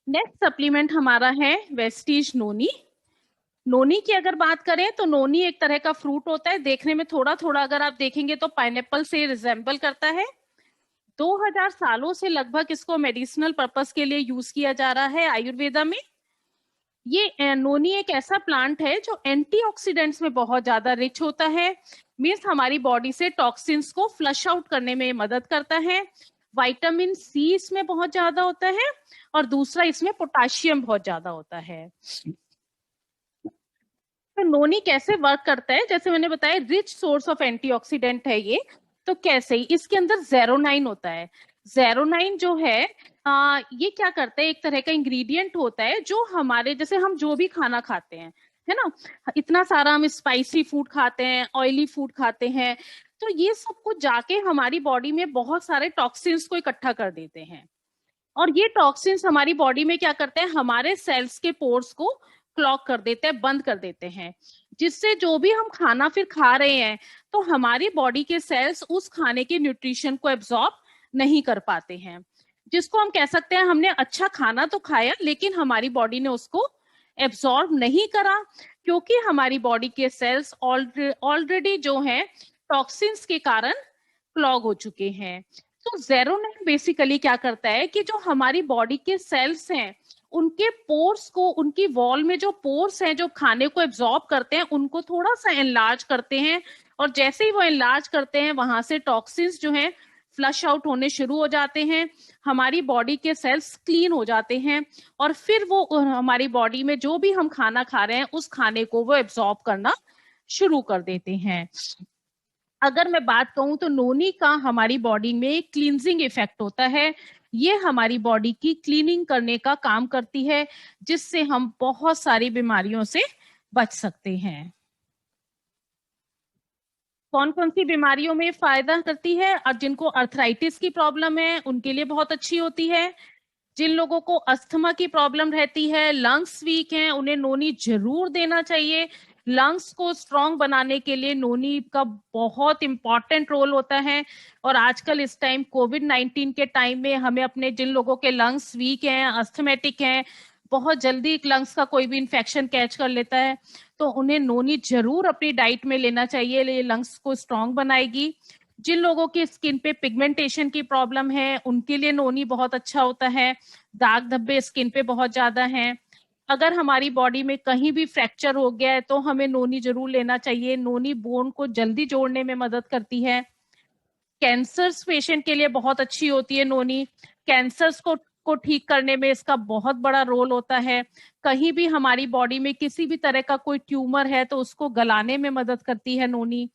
नेक्स्ट सप्लीमेंट हमारा है वेस्टीज नोनी। नोनी की अगर बात करें तो नोनी एक तरह का फ्रूट होता है, देखने में थोड़ा थोड़ा अगर आप देखेंगे तो पाइनएप्पल से रिजेंबल करता है। 2000 सालों से लगभग इसको मेडिसिनल पर्पस के लिए यूज किया जा रहा है आयुर्वेदा में। ये नोनी एक ऐसा प्लांट है जो एंटीऑक्सीडेंट्स में बहुत ज्यादा रिच होता है। मींस हमारी बॉडी से टॉक्सिन्स को फ्लश आउट करने में मदद करता है। विटामिन सी इसमें बहुत ज्यादा होता है, और दूसरा इसमें पोटाशियम बहुत ज्यादा होता है। तो नोनी कैसे वर्क करता है, जैसे मैंने बताया रिच सोर्स ऑफ एंटीऑक्सीडेंट है ये। तो कैसे, इसके अंदर जेरोनाइन होता है। जेरोनाइन जो है ये क्या करता है, एक तरह का इंग्रेडिएंट होता है जो हमारे, जैसे हम जो भी खाना खाते हैं, है ना, इतना सारा हम स्पाइसी फूड खाते हैं, ऑयली फूड खाते हैं, तो ये सब कुछ जाके हमारी बॉडी में बहुत सारे टॉक्सिन्स को इकट्ठा कर देते हैं। और ये टॉक्सिन्स हमारी बॉडी में क्या करते हैं, हमारे सेल्स के पोर्स को क्लॉग कर देते हैं, बंद कर देते हैं, जिससे जो भी हम खाना फिर खा रहे हैं, तो हमारी बॉडी के सेल्स उस खाने के न्यूट्रिशन को एब्जॉर्ब नहीं कर पाते हैं। जिसको हम कह सकते हैं हमने अच्छा खाना तो खाया, लेकिन हमारी बॉडी ने उसको एब्जॉर्ब नहीं करा, क्योंकि हमारी बॉडी के सेल्स ऑलरेडी जो है टॉक्सिन्स के कारण क्लॉग हो चुके हैं। तो जेरोनाइन बेसिकली क्या करता है कि जो हमारी बॉडी के सेल्स हैं, उनके पोर्स को, उनकी वॉल में जो पोर्स हैं जो खाने को एब्जॉर्ब करते हैं, उनको थोड़ा सा एनलार्ज करते हैं। और जैसे ही वो एनलार्ज करते हैं, वहां से टॉक्सिन्स जो हैं फ्लश आउट होने शुरू हो जाते हैं, हमारी बॉडी के सेल्स क्लीन हो जाते हैं, और फिर वो हमारी बॉडी में जो भी हम खाना खा रहे हैं, उस खाने को वो एब्जॉर्ब करना शुरू कर देते हैं। अगर मैं बात कहूं तो नोनी का हमारी बॉडी में क्लींजिंग इफेक्ट होता है। ये हमारी बॉडी की क्लीनिंग करने का काम करती है, जिससे हम बहुत सारी बीमारियों से बच सकते हैं। कौन कौन सी बीमारियों में फायदा करती है, और जिनको अर्थराइटिस की प्रॉब्लम है उनके लिए बहुत अच्छी होती है। जिन लोगों को अस्थमा की प्रॉब्लम रहती है, लंग्स वीक हैं, उन्हें नोनी जरूर देना चाहिए। लंग्स को स्ट्रांग बनाने के लिए नोनी का बहुत इंपॉर्टेंट रोल होता है। और आजकल इस टाइम कोविड-19 के टाइम में हमें अपने, जिन लोगों के लंग्स वीक हैं, अस्थमेटिक हैं, बहुत जल्दी लंग्स का कोई भी इंफेक्शन कैच कर लेता है, तो उन्हें नोनी जरूर अपनी डाइट में लेना चाहिए। ये लंग्स को स्ट्रांग बनाएगी। जिन लोगों की स्किन पे पिगमेंटेशन की प्रॉब्लम है, उनके लिए नोनी बहुत अच्छा होता है। दाग धब्बे स्किन पे बहुत ज्यादा हैं। अगर हमारी बॉडी में कहीं भी फ्रैक्चर हो गया है, तो हमें नोनी जरूर लेना चाहिए। नोनी बोन को जल्दी जोड़ने में मदद करती है। कैंसर्स पेशेंट के लिए बहुत अच्छी होती है नोनी। कैंसर्स को ठीक करने में इसका बहुत बड़ा रोल होता है। कहीं भी हमारी बॉडी में किसी भी तरह का कोई ट्यूमर है, तो उसको गलाने में मदद करती है नोनी।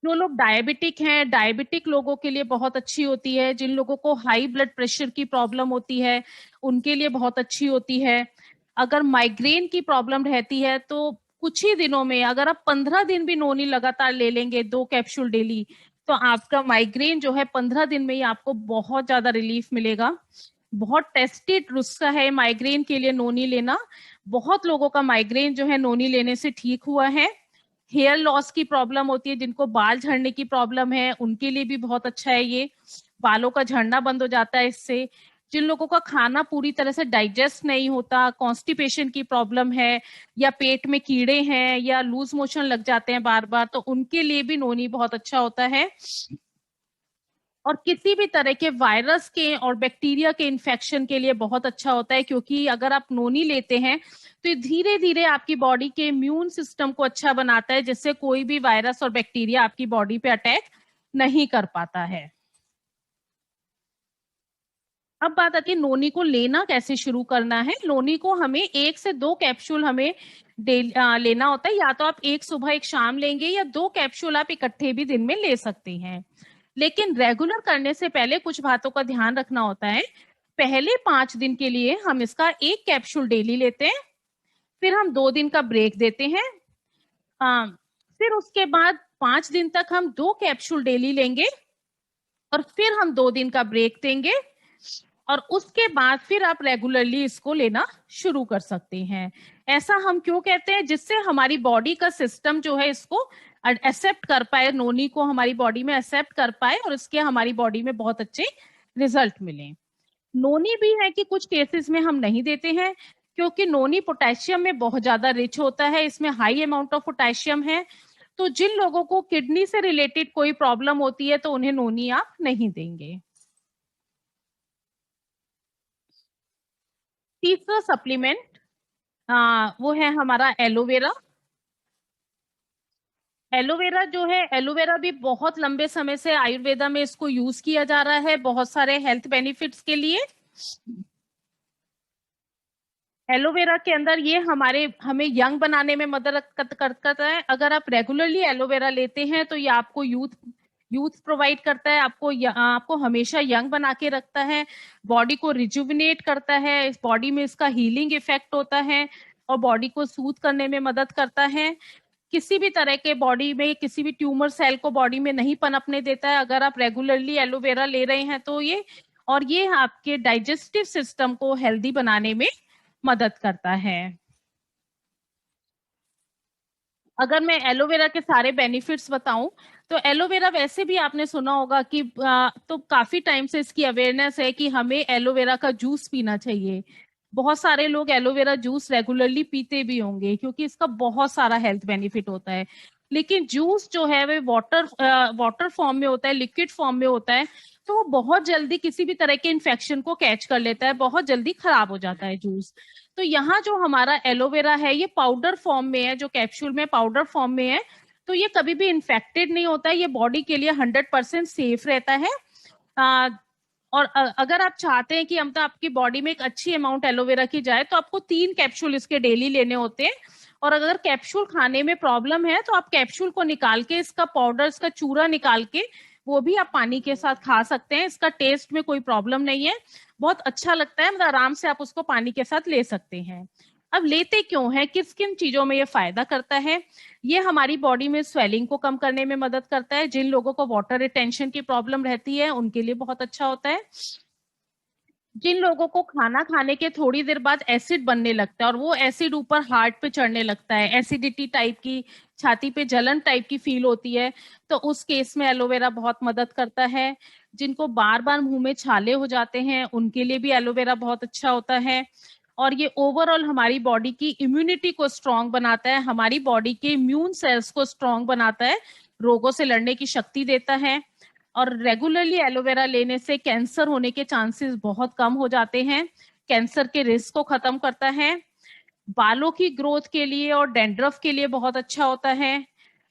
जो लोग डायबिटिक हैं, डायबिटिक लोगों के लिए बहुत अच्छी होती है। जिन लोगों को हाई ब्लड प्रेशर की प्रॉब्लम होती है, उनके लिए बहुत अच्छी होती है। अगर माइग्रेन की प्रॉब्लम रहती है, तो कुछ ही दिनों में, अगर आप 15 दिन भी नोनी लगातार ले लेंगे, 2 कैप्सूल डेली, तो आपका माइग्रेन जो है 15 दिन में ही आपको बहुत ज्यादा रिलीफ मिलेगा। बहुत टेस्टेड नुस्खा है माइग्रेन के लिए नोनी लेना। बहुत लोगों का माइग्रेन जो है नोनी लेने से ठीक हुआ है। हेयर लॉस की प्रॉब्लम होती है, जिनको बाल झड़ने की प्रॉब्लम है, उनके लिए भी बहुत अच्छा है ये। बालों का झड़ना बंद हो जाता है इससे। जिन लोगों का खाना पूरी तरह से डाइजेस्ट नहीं होता, कॉन्स्टिपेशन की प्रॉब्लम है, या पेट में कीड़े हैं, या लूज मोशन लग जाते हैं बार बार, तो उनके लिए भी नोनी बहुत अच्छा होता है। और किसी भी तरह के वायरस के और बैक्टीरिया के इन्फेक्शन के लिए बहुत अच्छा होता है, क्योंकि अगर आप नोनी लेते हैं तो ये धीरे धीरे आपकी बॉडी के इम्यून सिस्टम को अच्छा बनाता है, जिससे कोई भी वायरस और बैक्टीरिया आपकी बॉडी पे अटैक नहीं कर पाता है। अब बात आती है नोनी को लेना कैसे शुरू करना है। नोनी को हमें 1 से 2 कैप्सूल हमें लेना होता है, या तो आप एक सुबह एक शाम लेंगे, या 2 कैप्सूल आप इकट्ठे भी दिन में ले सकते हैं। लेकिन रेगुलर करने से पहले कुछ बातों का ध्यान रखना होता है। पहले 5 दिन के लिए हम इसका 1 कैप्सूल डेली लेते हैं, फिर हम 2 दिन का ब्रेक देते हैं। फिर उसके बाद 5 दिन तक हम 2 कैप्सूल डेली लेंगे, और फिर हम 2 दिन का ब्रेक देंगे, और उसके बाद फिर आप रेगुलरली इसको लेना शुरू कर सकते हैं। ऐसा हम क्यों कहते हैं? जिससे हमारी बॉडी का सिस्टम जो है इसको एक्सेप्ट कर पाए, नोनी को हमारी बॉडी में एक्सेप्ट कर पाए, और इसके हमारी बॉडी में बहुत अच्छे रिजल्ट मिले। नोनी भी है कि कुछ केसेस में हम नहीं देते हैं, क्योंकि नोनी पोटेशियम में बहुत ज्यादा रिच होता है, इसमें हाई अमाउंट ऑफ पोटेशियम है। तो जिन लोगों को किडनी से रिलेटेड कोई प्रॉब्लम होती है तो उन्हें नोनी आप नहीं देंगे। तीसरा सप्लीमेंट वो है हमारा एलोवेरा। एलोवेरा जो है, एलोवेरा भी बहुत लंबे समय से आयुर्वेदा में इसको यूज किया जा रहा है बहुत सारे हेल्थ बेनिफिट्स के लिए। एलोवेरा के अंदर ये हमें यंग बनाने में मदद करता है। अगर आप रेगुलरली एलोवेरा लेते हैं तो ये आपको यूथ प्रोवाइड करता है, आपको हमेशा यंग बना के रखता है, बॉडी को रिजुविनेट करता है, इस बॉडी में इसका हीलिंग इफेक्ट होता है, और बॉडी को सूथ करने में मदद करता है। किसी भी तरह के बॉडी में किसी भी ट्यूमर सेल को बॉडी में नहीं पनपने देता है अगर आप रेगुलरली एलोवेरा ले रहे हैं तो ये आपके डाइजेस्टिव सिस्टम को हेल्दी बनाने में मदद करता है। अगर मैं एलोवेरा के सारे बेनिफिट्स बताऊं तो एलोवेरा वैसे भी आपने सुना होगा कि तो काफी टाइम से इसकी अवेयरनेस है कि हमें एलोवेरा का जूस पीना चाहिए। बहुत सारे लोग एलोवेरा जूस रेगुलरली पीते भी होंगे, क्योंकि इसका बहुत सारा हेल्थ बेनिफिट होता है। लेकिन जूस जो है वो वाटर फॉर्म में होता है, लिक्विड फॉर्म में होता है, तो वो बहुत जल्दी किसी भी तरह के इन्फेक्शन को कैच कर लेता है, बहुत जल्दी खराब हो जाता है जूस। तो यहाँ जो हमारा एलोवेरा है ये पाउडर फॉर्म में है, जो कैप्सूल में पाउडर फॉर्म में है, तो ये कभी भी इन्फेक्टेड नहीं होता है, ये बॉडी के लिए 100% सेफ रहता है। और अगर आप चाहते हैं कि हम तो आपकी बॉडी में एक अच्छी अमाउंट एलोवेरा की जाए तो आपको 3 कैप्सूल इसके डेली लेने होते हैं। और अगर कैप्सूल खाने में प्रॉब्लम है तो आप कैप्सूल को निकाल के इसका पाउडर, इसका चूरा निकाल के वो भी आप पानी के साथ खा सकते हैं। इसका टेस्ट में कोई प्रॉब्लम नहीं है, बहुत अच्छा लगता है, मतलब आराम से आप उसको पानी के साथ ले सकते हैं। अब लेते क्यों है, किस किन चीजों में ये फायदा करता है? ये हमारी बॉडी में स्वेलिंग को कम करने में मदद करता है। जिन लोगों को वाटर रिटेंशन की प्रॉब्लम रहती है उनके लिए बहुत अच्छा होता है। जिन लोगों को खाना खाने के थोड़ी देर बाद एसिड बनने लगता है और वो एसिड ऊपर हार्ट पे चढ़ने लगता है, एसिडिटी टाइप की, छाती पे जलन टाइप की फील होती है, तो उस केस में एलोवेरा बहुत मदद करता है। जिनको बार बार मुंह में छाले हो जाते हैं उनके लिए भी एलोवेरा बहुत अच्छा होता है। और ये ओवरऑल हमारी बॉडी की इम्यूनिटी को स्ट्रांग बनाता है, हमारी बॉडी के इम्यून सेल्स को स्ट्रांग बनाता है, रोगों से लड़ने की शक्ति देता है। और रेगुलरली एलोवेरा लेने से कैंसर होने के चांसेस बहुत कम हो जाते हैं, कैंसर के रिस्क को खत्म करता है, बालों की ग्रोथ के लिए और डैंड्रफ के लिए बहुत अच्छा होता है,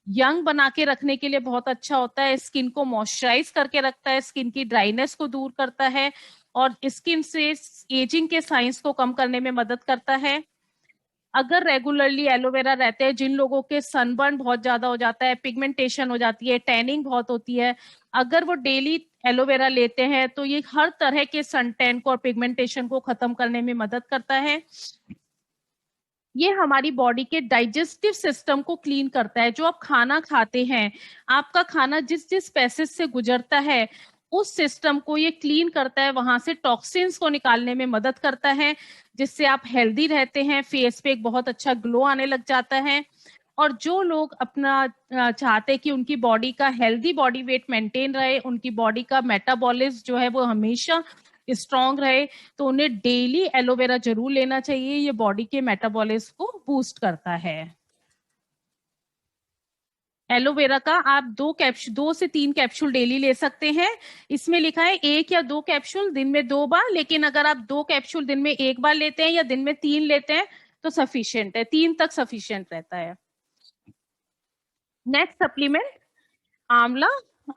यंग बना के रखने के लिए बहुत अच्छा होता है, स्किन को मॉइस्चराइज करके रखता है, स्किन की ड्राइनेस को दूर करता है, और स्किन से एजिंग के साइंस को कम करने में मदद करता है। अगर रेगुलरली एलोवेरा रहते हैं, जिन लोगों के सनबर्न बहुत ज्यादा हो जाता है, पिगमेंटेशन हो जाती है, टैनिंग बहुत होती है, अगर वो डेली एलोवेरा लेते हैं तो ये हर तरह के सन टैन को और पिगमेंटेशन को खत्म करने में मदद करता है। ये हमारी बॉडी के डाइजेस्टिव सिस्टम को क्लीन करता है। जो आप खाना खाते हैं, आपका खाना जिस जिस पैसेज से गुजरता है उस सिस्टम को ये क्लीन करता है, वहां से टॉक्सिन्स को निकालने में मदद करता है, जिससे आप हेल्दी रहते हैं, फेस पे एक बहुत अच्छा ग्लो आने लग जाता है। और जो लोग अपना चाहते हैं कि उनकी बॉडी का हेल्दी बॉडी वेट मेंटेन रहे, उनकी बॉडी का मेटाबॉलिज्म जो है वो हमेशा स्ट्रांग रहे, तो उन्हें डेली एलोवेरा जरूर लेना चाहिए। ये बॉडी के मेटाबॉलिज्म को बूस्ट करता है। एलोवेरा का आप 2 से 3 कैप्सूल डेली ले सकते हैं। इसमें लिखा है 1 या 2 कैप्सूल दिन में 2 बार, लेकिन अगर आप 2 कैप्सूल दिन में 1 बार लेते हैं या दिन में 3 लेते हैं तो सफिशिएंट है, 3 तक सफिशिएंट रहता है। नेक्स्ट सप्लीमेंट आंवला।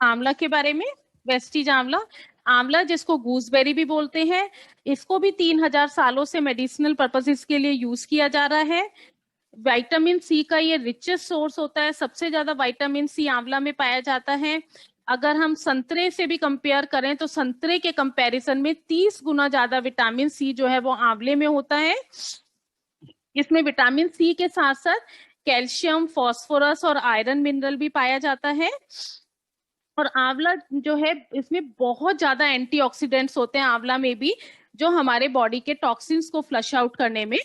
आंवला के बारे में, वेस्टीज आंवला। आंवला जिसको गूसबेरी भी बोलते हैं, इसको भी 3000 सालों से मेडिसिनल पर्पसेस के लिए यूज किया जा रहा है। विटामिन सी का ये रिचेस्ट सोर्स होता है, सबसे ज्यादा विटामिन सी आंवला में पाया जाता है। अगर हम संतरे से भी कंपेयर करें तो संतरे के कंपैरिजन में 30 गुना ज्यादा विटामिन सी जो है वो आंवले में होता है। इसमें विटामिन सी के साथ साथ कैल्शियम, फास्फोरस और आयरन मिनरल भी पाया जाता है। और आंवला जो है इसमें बहुत ज्यादा एंटीऑक्सीडेंट्स होते हैं आंवला में भी, जो हमारे बॉडी के टॉक्सिन्स को फ्लश आउट करने में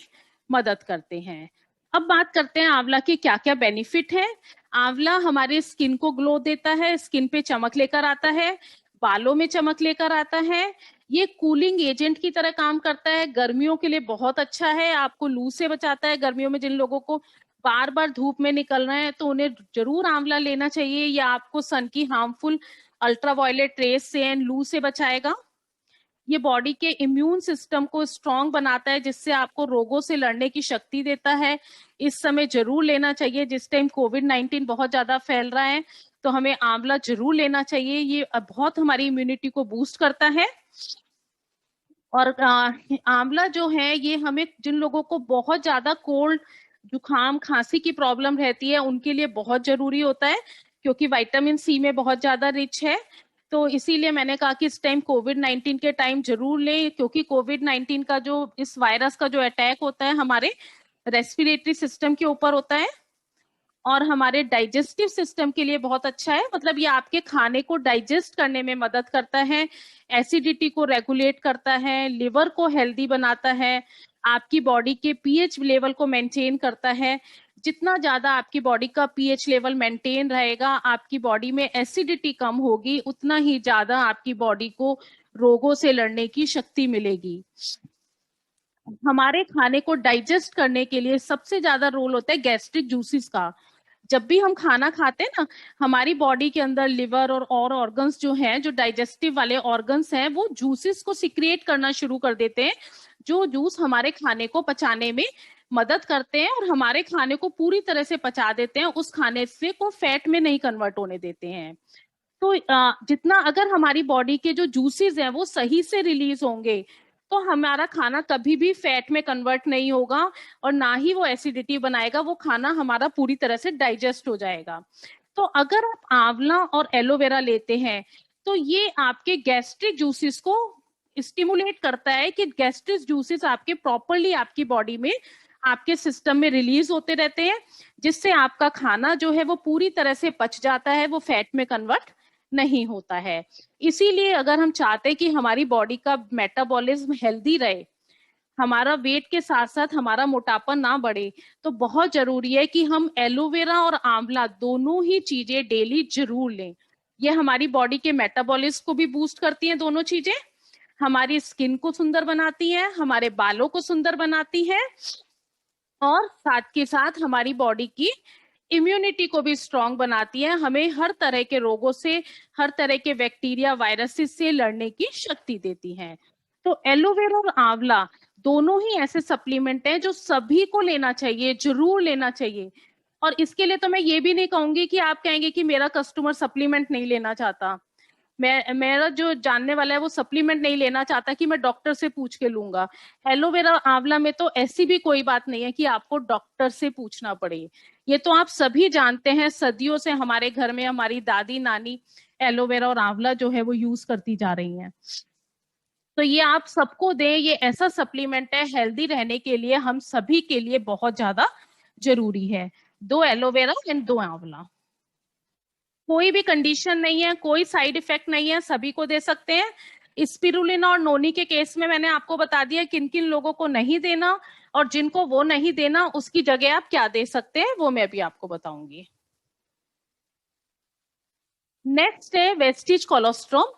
मदद करते हैं। अब बात करते हैं आंवला के क्या क्या बेनिफिट है। आंवला हमारे स्किन को ग्लो देता है, स्किन पे चमक लेकर आता है, बालों में चमक लेकर आता है। ये कूलिंग एजेंट की तरह काम करता है, गर्मियों के लिए बहुत अच्छा है, आपको लू से बचाता है। गर्मियों में जिन लोगों को बार बार धूप में निकलना है तो उन्हें जरूर आंवला लेना चाहिए, या आपको सन की हार्मफुल अल्ट्रावायलेट रेस से एंड लू से बचाएगा। ये बॉडी के इम्यून सिस्टम को स्ट्रांग बनाता है, जिससे आपको रोगों से लड़ने की शक्ति देता है। इस समय जरूर लेना चाहिए, जिस टाइम कोविड-19 बहुत ज्यादा फैल रहा है तो हमें आंवला जरूर लेना चाहिए। ये बहुत हमारी इम्यूनिटी को बूस्ट करता है। और आंवला जो है ये हमें, जिन लोगों को बहुत ज्यादा कोल्ड, जुकाम, खांसी की प्रॉब्लम रहती है उनके लिए बहुत जरूरी होता है, क्योंकि विटामिन सी में बहुत ज्यादा रिच है। तो इसीलिए मैंने कहा कि इस टाइम कोविड-19 के टाइम जरूर लें, क्योंकि कोविड-19 का जो, इस वायरस का जो अटैक होता है हमारे रेस्पिरेटरी सिस्टम के ऊपर होता है और हमारे डाइजेस्टिव सिस्टम के लिए बहुत अच्छा है। मतलब ये आपके खाने को डाइजेस्ट करने में मदद करता है, एसिडिटी को रेगुलेट करता है, लिवर को हेल्दी बनाता है, आपकी बॉडी के पीएच लेवल को मेंटेन करता है। जितना ज्यादा आपकी बॉडी का पीएच लेवल मेंटेन रहेगा, आपकी बॉडी में एसिडिटी कम होगी, उतना ही ज्यादा आपकी बॉडी को रोगों से लड़ने की शक्ति मिलेगी। हमारे खाने को डाइजेस्ट करने के लिए सबसे ज्यादा रोल होता है गैस्ट्रिक जूसेस का। जब भी हम खाना खाते हैं ना, हमारी बॉडी के अंदर लिवर और ऑर्गन्स जो हैं, जो डाइजेस्टिव वाले ऑर्गन्स हैं, वो जूसेस को सिक्रिएट करना शुरू कर देते हैं, जो जूस हमारे खाने को पचाने में मदद करते हैं और हमारे खाने को पूरी तरह से पचा देते हैं, उस खाने से को फैट में नहीं कन्वर्ट होने देते हैं। तो जितना अगर हमारी बॉडी के जो जूसेस हैं वो सही से रिलीज होंगे तो हमारा खाना कभी भी फैट में कन्वर्ट नहीं होगा और ना ही वो एसिडिटी बनाएगा, वो खाना हमारा पूरी तरह से डाइजेस्ट हो जाएगा। तो अगर आप आंवला और एलोवेरा लेते हैं तो ये आपके गैस्ट्रिक जूसेस को स्टिमुलेट करता है कि गैस्ट्रिक जूसेस आपके प्रॉपरली आपकी बॉडी में, आपके सिस्टम में रिलीज होते रहते हैं, जिससे आपका खाना जो है वो पूरी तरह से पच जाता है, वो फैट में कन्वर्ट नहीं होता है। इसीलिए अगर हम चाहते हैं कि हमारी बॉडी का मेटाबॉलिज्म हेल्दी रहे, हमारा वेट के साथ साथ हमारा मोटापा ना बढ़े, तो बहुत जरूरी है कि हम एलोवेरा और आंवला दोनों ही चीजें डेली जरूर लें। ये हमारी बॉडी के मेटाबॉलिज्म को भी बूस्ट करती हैं दोनों चीजें, हमारी स्किन को सुंदर बनाती हैं, हमारे बालों को सुंदर बनाती हैं और साथ के साथ हमारी बॉडी की इम्यूनिटी को भी स्ट्रांग बनाती है, हमें हर तरह के रोगों से, हर तरह के बैक्टीरिया, वायरसेस से लड़ने की शक्ति देती हैं। तो एलोवेरा और आंवला दोनों ही ऐसे सप्लीमेंट हैं जो सभी को लेना चाहिए, जरूर लेना चाहिए। और इसके लिए तो मैं ये भी नहीं कहूंगी कि आप कहेंगे कि मेरा कस्टमर सप्लीमेंट नहीं लेना चाहता, मेरा जो जानने वाला है वो सप्लीमेंट नहीं लेना चाहता कि मैं डॉक्टर से पूछ के लूंगा। एलोवेरा आंवला में तो ऐसी भी कोई बात नहीं है कि आपको डॉक्टर से पूछना पड़े, ये तो आप सभी जानते हैं, सदियों से हमारे घर में हमारी दादी नानी एलोवेरा और आंवला जो है वो यूज करती जा रही हैं। तो ये आप सबको दें, ये ऐसा सप्लीमेंट है हेल्दी रहने के लिए, हम सभी के लिए बहुत ज्यादा जरूरी है। 2 एलोवेरा एंड 2 आंवला, कोई भी कंडीशन नहीं है, कोई साइड इफेक्ट नहीं है, सभी को दे सकते हैं। स्पिरुलिना और नोनी के केस में मैंने आपको बता दिया किन किन लोगों को नहीं देना, और जिनको वो नहीं देना उसकी जगह आप क्या दे सकते हैं वो मैं भी आपको बताऊंगी। नेक्स्ट है वेस्टीज कोलोस्ट्रोम।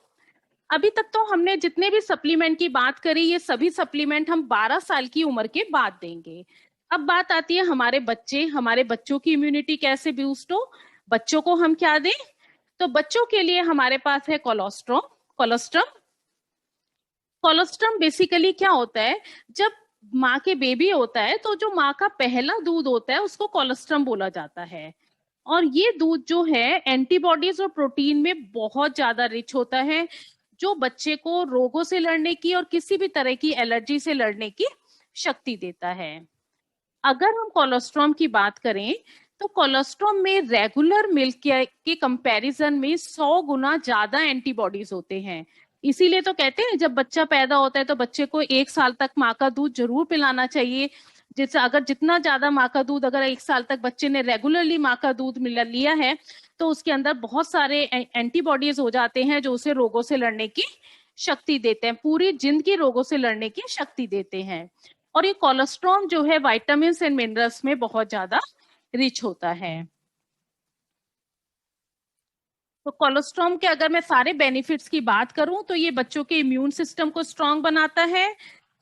अभी तक तो हमने जितने भी सप्लीमेंट की बात करी, ये सभी सप्लीमेंट हम 12 साल की उम्र के बाद देंगे। अब बात आती है हमारे बच्चे, हमारे बच्चों की इम्यूनिटी कैसे बूस्ट हो। बच्चों को हम क्या दें? तो बच्चों के लिए हमारे पास है कोलोस्ट्रम। कोलोस्ट्रम कोलोस्ट्रम बेसिकली क्या होता है, जब माँ के बेबी होता है तो जो माँ का पहला दूध होता है उसको कोलोस्ट्रम बोला जाता है। और ये दूध जो है एंटीबॉडीज और प्रोटीन में बहुत ज्यादा रिच होता है, जो बच्चे को रोगों से लड़ने की और किसी भी तरह की एलर्जी से लड़ने की शक्ति देता है। अगर हम कोलोस्ट्रॉम की बात करें तो कोलोस्ट्रॉम में रेगुलर मिल्क के कंपैरिजन में 100 गुना ज्यादा एंटीबॉडीज होते हैं। इसीलिए तो कहते हैं जब बच्चा पैदा होता है तो बच्चे को 1 साल तक माँ का दूध जरूर पिलाना चाहिए। जिससे अगर जितना ज्यादा माँ का दूध, अगर 1 साल तक बच्चे ने रेगुलरली माँ का दूध लिया है तो उसके अंदर बहुत सारे एंटीबॉडीज हो जाते हैं जो उसे रोगों से लड़ने की शक्ति देते हैं, पूरी जिंदगी रोगों से लड़ने की शक्ति देते हैं। और ये कोलेस्ट्रॉल जो है विटामिन एंड मिनरल्स में बहुत ज्यादा रिच होता है। तो कोलेस्ट्रॉल के अगर मैं सारे बेनिफिट्स की बात करूं तो ये बच्चों के इम्यून सिस्टम को स्ट्रांग बनाता है,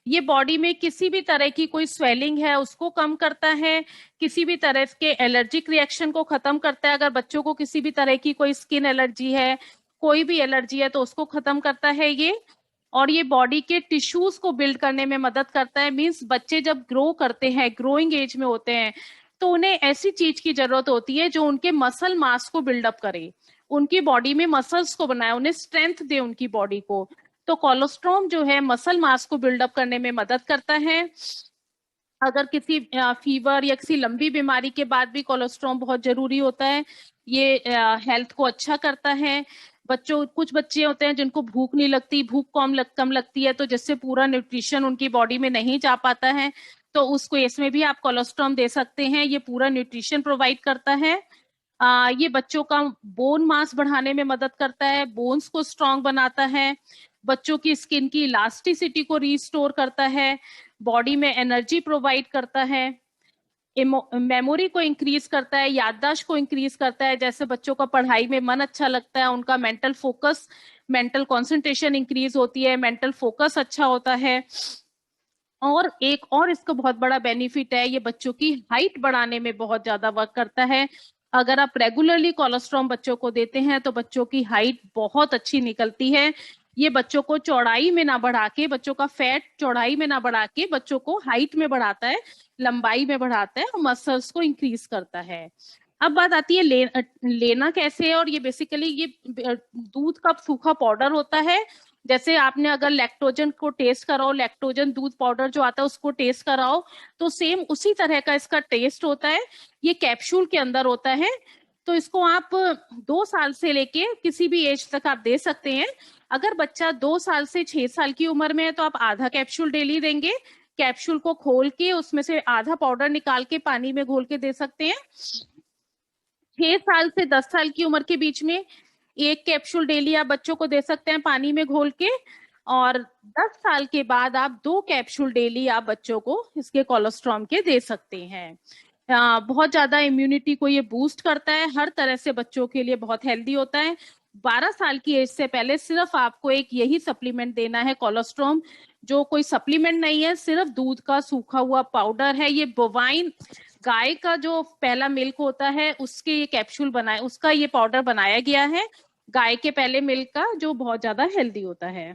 ये बॉडी में किसी भी तरह की कोई स्वेलिंग है उसको कम करता है, किसी भी तरह के एलर्जिक रिएक्शन को खत्म करता है। अगर बच्चों को किसी भी तरह की कोई स्किन एलर्जी है, कोई भी एलर्जी है तो उसको खत्म करता है ये। और ये बॉडी के टिश्यूज को बिल्ड करने में मदद करता है। मींस बच्चे जब ग्रो करते हैं, ग्रोइंग एज में होते हैं, तो उन्हें ऐसी चीज की जरूरत होती है जो उनके मसल मास को बिल्डअप करे, उनकी बॉडी में मसल्स को बनाए, उन्हें स्ट्रेंथ दे उनकी बॉडी को। तो कोलेस्ट्रॉल जो है मसल मास को बिल्डअप करने में मदद करता है। अगर किसी फीवर या किसी लंबी बीमारी के बाद भी कोलेस्ट्रॉल बहुत जरूरी होता है, ये हेल्थ को अच्छा करता है। कुछ बच्चे होते हैं जिनको भूख नहीं लगती, भूख कम लगती है, तो जिससे पूरा न्यूट्रिशन उनकी बॉडी में नहीं जा पाता है, तो उस केस में भी आप कोलेस्ट्रॉल दे सकते हैं। ये पूरा न्यूट्रिशन प्रोवाइड करता है। ये बच्चों का बोन मास बढ़ाने में मदद करता है, बोन्स को स्ट्रांग बनाता है, बच्चों की स्किन की इलास्टिसिटी को रिस्टोर करता है, बॉडी में एनर्जी प्रोवाइड करता है, मेमोरी को इंक्रीज करता है, याददाश्त को इंक्रीज करता है। जैसे बच्चों का पढ़ाई में मन अच्छा लगता है, उनका mental focus, mental concentration increase होती है, मेंटल फोकस अच्छा होता है। और एक और इसका बहुत बड़ा बेनिफिट है, ये बच्चों की हाइट बढ़ाने में बहुत ज्यादा वर्क करता है। अगर आप रेगुलरली कोलेस्ट्रॉल बच्चों को देते हैं तो बच्चों की हाइट बहुत अच्छी निकलती है। ये बच्चों को चौड़ाई में ना बढ़ा के, बच्चों का फैट चौड़ाई में ना बढ़ा के बच्चों को हाइट में बढ़ाता है, लंबाई में बढ़ाता है और मसल्स को इंक्रीज करता है। अब बात आती है लेना कैसे है। और ये बेसिकली ये दूध का सूखा पाउडर होता है। जैसे आपने अगर लैक्टोजन को टेस्ट कराओ, लैक्टोजन दूध पाउडर जो आता है उसको टेस्ट कराओ, तो सेम उसी तरह का इसका टेस्ट होता है। ये कैप्सूल के अंदर होता है। तो इसको आप 2 साल से लेके किसी भी एज तक आप दे सकते हैं। अगर बच्चा 2 साल से 6 साल की उम्र में है तो आप आधा कैप्सूल डेली देंगे। कैप्सूल को खोल के उसमें से आधा पाउडर निकाल के पानी में घोल के दे सकते हैं। 6 साल से 10 साल की उम्र के बीच में 1 कैप्सूल डेली आप बच्चों को दे सकते हैं पानी में घोल के। और 10 साल के बाद आप 2 कैप्सूल डेली आप बच्चों को इसके कोलेस्ट्रॉल के दे सकते हैं। बहुत ज्यादा इम्यूनिटी को ये बूस्ट करता है, हर तरह से बच्चों के लिए बहुत हेल्दी होता है। 12 साल की एज से पहले सिर्फ आपको एक यही सप्लीमेंट देना है, कोलेस्ट्रॉल, जो कोई सप्लीमेंट नहीं है, सिर्फ दूध का सूखा हुआ पाउडर है। ये बोवाइन गाय का जो पहला मिल्क होता है उसके ये कैप्सूल बनाए, उसका ये पाउडर बनाया गया है, गाय के पहले मिल्क का, जो बहुत ज्यादा हेल्दी होता है।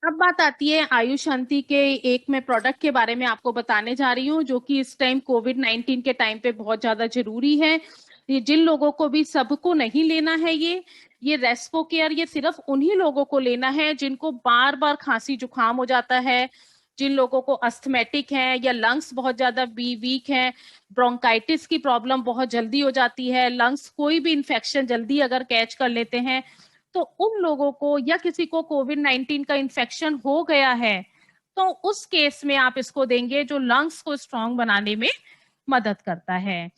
अब बात आती है आयुष शांति के एक मैं प्रोडक्ट के बारे में आपको बताने जा रही हूँ, जो कि इस टाइम कोविड-19 के टाइम पे बहुत ज्यादा जरूरी है। ये जिन लोगों को भी, सबको नहीं लेना है ये रेस्पो केयर, ये सिर्फ उन्हीं लोगों को लेना है जिनको बार बार खांसी जुकाम हो जाता है, जिन लोगों को अस्थमेटिक है या लंग्स बहुत ज्यादा वीक है, ब्रोंकाइटिस की प्रॉब्लम बहुत जल्दी हो जाती है, लंग्स कोई भी इंफेक्शन जल्दी अगर कैच कर लेते हैं, तो उन लोगों को, या किसी को कोविड-19 का इन्फेक्शन हो गया है तो उस केस में आप इसको देंगे, जो लंग्स को स्ट्रांग बनाने में मदद करता है।